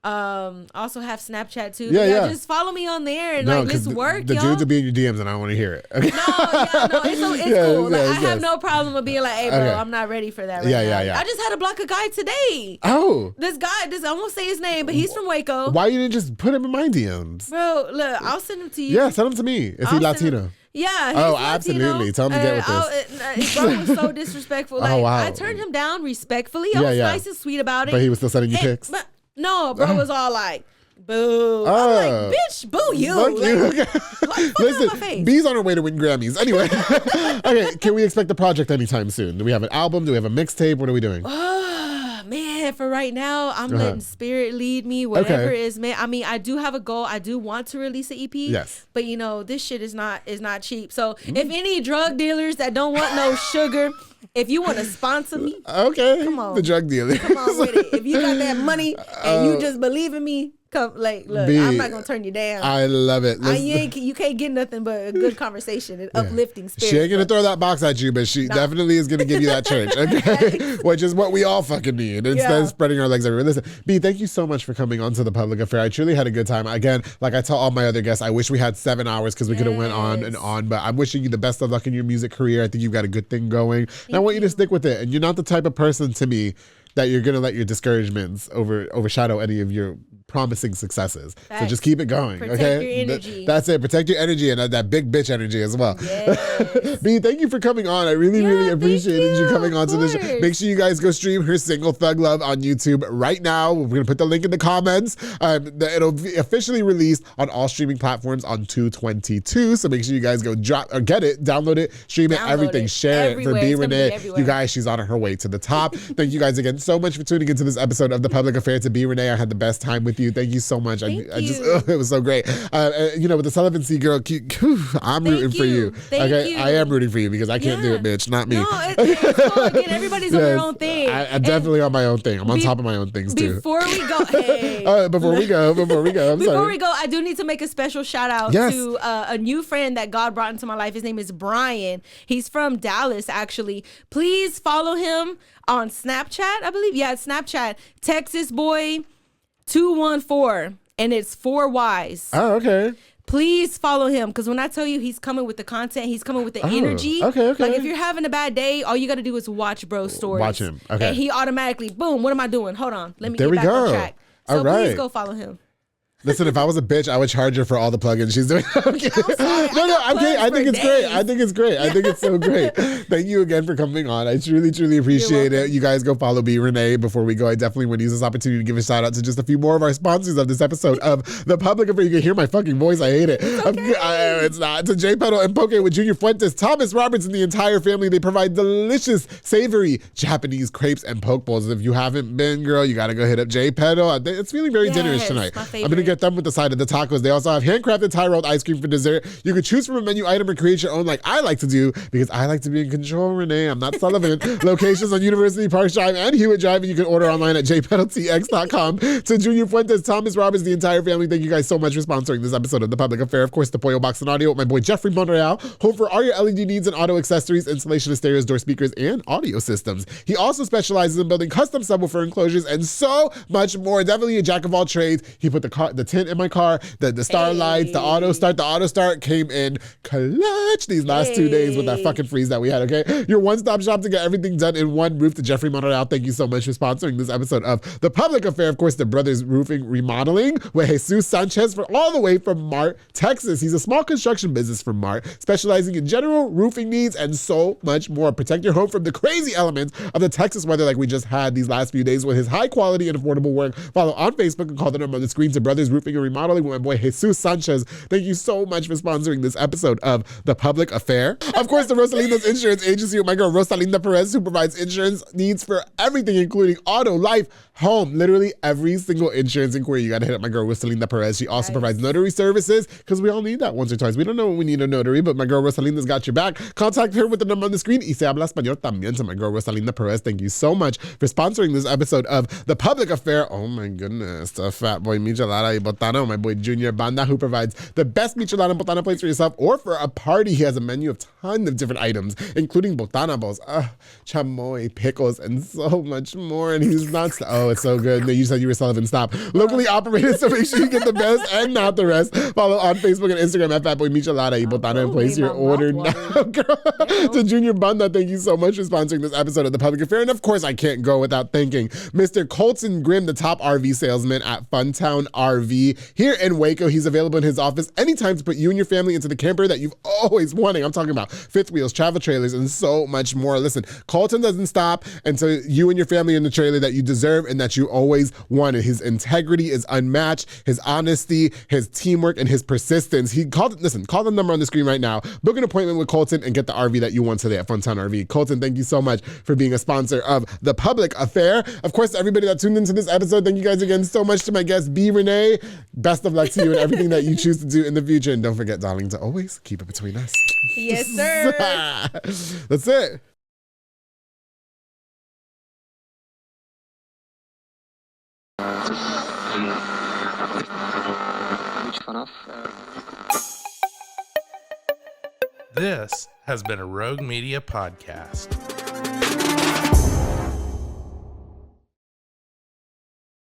Also have Snapchat too. Yeah. Just follow me on there and let's work. The dudes will be in your DMs and I don't want to hear it. Okay. It's cool. Like, I have no problem with being like, hey, bro, I'm not ready for that right now. Yeah. I just had to block a guy today. Oh. This guy, I won't say his name, but he's from Waco. Why you didn't just put him in my DMs? Bro, look, I'll send him to you. Yeah, send him to me. Is he Latino? Yeah. He's Latino. Absolutely. Tell him to get with this. Bro was so disrespectful. Like, I turned him down respectfully. I was nice and sweet about it. But he was still sending you pics? No, bro was all like, boo. I'm like, bitch, boo you. Listen, B's on her way to win Grammys. Anyway. Okay, can we expect the project anytime soon? Do we have an album? Do we have a mixtape? What are we doing? Man, for right now, I'm letting spirit lead me, whatever is, man. I mean, I do have a goal. I do want to release an EP. Yes. But this shit is not cheap. So if any drug dealers that don't want no sugar, if you want to sponsor me, okay, come on. The drug dealer. Come on with it. If you got that money and you just believe in me, Come, like, look, B, I'm not gonna turn you down. I love it. You can't get nothing but a good conversation and uplifting spirit. She ain't gonna throw that box at you, but she definitely is gonna give you that church, okay? Which is what we all fucking need instead of spreading our legs everywhere. Listen, B, thank you so much for coming onto The Public Affair. I truly had a good time. Again, like I tell all my other guests, I wish we had 7 hours because we could have went on and on, but I'm wishing you the best of luck in your music career. I think you've got a good thing going. And I want you to stick with it. And you're not the type of person to me that you're going to let your discouragements overshadow any of your promising successes. Facts. So just keep it going. Protect okay? your energy. That's it. Protect your energy and that big bitch energy as well. Yes. B, thank you for coming on. I really appreciated you coming on to the show. Make sure you guys go stream her single Thug Love on YouTube right now. We're going to put the link in the comments. It'll be officially released on all streaming platforms on 2/22. So make sure you guys go get it, download it, stream it, everything. Share everywhere. it for Bee Renee. You guys, she's on her way to the top. Thank you guys again so much for tuning into this episode of The Public Affair. To Bee Renee, I had the best time with you. Thank you so much. It was so great. With the Sullivan C girl, I'm rooting for you. Thank you. I am rooting for you because I can't do it, bitch. Not me. No, it's cool. Again, everybody's on their own thing. I'm definitely on my own thing. I'm on top of my own things too. Before we go, before we go, I do need to make a special shout out to a new friend that God brought into my life. His name is Brian. He's from Dallas, actually. Please follow him on Snapchat, I believe. Yeah, it's Snapchat. Texas Boy 214, and it's 4 Ys. Oh, okay. Please follow him, because when I tell you he's coming with the content, he's coming with the energy. Okay. Like, if you're having a bad day, all you got to do is watch bro's stories. Watch him. Okay. And he automatically, boom, what am I doing? Hold on. Let me get back on track. So please go follow him. Listen, if I was a bitch, I would charge her for all the plugins she's doing. Okay. No, I'm kidding. I think it's great. I think it's great. I think it's so great. Thank you again for coming on. I truly appreciate it. You guys go follow B Renee. Before we go, I definitely want to use this opportunity to give a shout out to just a few more of our sponsors of this episode of The Public Affair. You can hear my fucking voice. I hate it. It's not. To J Pedal and Poke with Junior Fuentes, Thomas Roberts, and the entire family. They provide delicious, savory Japanese crepes and poke bowls. If you haven't been, girl, you got to go hit up J Pedal. It's feeling very dinerish tonight. I'm going to get them with the side of the tacos. They also have handcrafted Thai rolled ice cream for dessert. You can choose from a menu item or create your own, like I like to do, because I like to be in control, Renee. I'm not Sullivan. Locations on University Park Drive and Hewitt Drive, and you can order online at jpedaltx.com. To Junior Fuentes, Thomas Roberts, the entire family, thank you guys so much for sponsoring this episode of The Public Affair. Of course, the Pollo Box and Audio with my boy Jeffrey Monreal, home for all your LED needs and auto accessories, installation of stereos, door speakers, and audio systems. He also specializes in building custom subwoofer enclosures and so much more. Definitely a jack of all trades. He put the tint in my car, the star lights, the auto start came in clutch these last 2 days with that fucking freeze that we had, okay? Your one-stop shop to get everything done in one roof. To Jeffrey Monreal, thank you so much for sponsoring this episode of The Public Affair. Of course, the Brothers Roofing Remodeling with Jesus Sanchez all the way from Mart, Texas. He's a small construction business from Mart, specializing in general roofing needs and so much more. Protect your home from the crazy elements of the Texas weather like we just had these last few days with his high quality and affordable work. Follow on Facebook and call the number on the screen to Brothers Roofing and Remodeling with my boy Jesus Sanchez. Thank you so much for sponsoring this episode of The Public Affair. Of course, the Rosalinda's Insurance Agency with my girl Rosalinda Perez, who provides insurance needs for everything, including auto, life, home, literally every single insurance inquiry. You got to hit up my girl Rosalinda Perez. She also provides notary services, because we all need that once or twice. We don't know when we need a notary, but my girl Rosalinda's got your back. Contact her with the number on the screen. Y se habla español también. To my girl Rosalinda Perez, thank you so much for sponsoring this episode of The Public Affair. Oh my goodness. The fat boy Michelada y Botana, my boy Junior Banda, who provides the best Michelada and Botana plates for yourself or for a party. He has a menu of tons of different items, including Botana balls, chamoy, pickles, and so much more. And he's not, it's so good. You said you were Sullivan, stop. Locally operated, so make sure you get the best and not the rest. Follow on Facebook and Instagram at Fatboy Michelada y Botana and place your order now, girl. To Junior Banda, thank you so much for sponsoring this episode of The Public Affair. And of course, I can't go without thanking Mr. Colton Grimm, the top RV salesman at Funtown RV here in Waco. He's available in his office anytime to put you and your family into the camper that you've always wanted. I'm talking about fifth wheels, travel trailers, and so much more. Listen, Colton doesn't stop until you and your family in the trailer that you deserve and that you always wanted. His integrity is unmatched, his honesty, his teamwork, and his persistence. Call the number on the screen right now. Book an appointment with Colton and get the RV that you want today at Funtown RV. Colton, thank you so much for being a sponsor of The Public Affair. Of course, to everybody that tuned into this episode, thank you guys again so much. To my guest, Bee Renee, best of luck to you and everything that you choose to do in the future. And don't forget, darling, to always keep it between us. Yes, sir. That's it. This has been a Rogue Media podcast.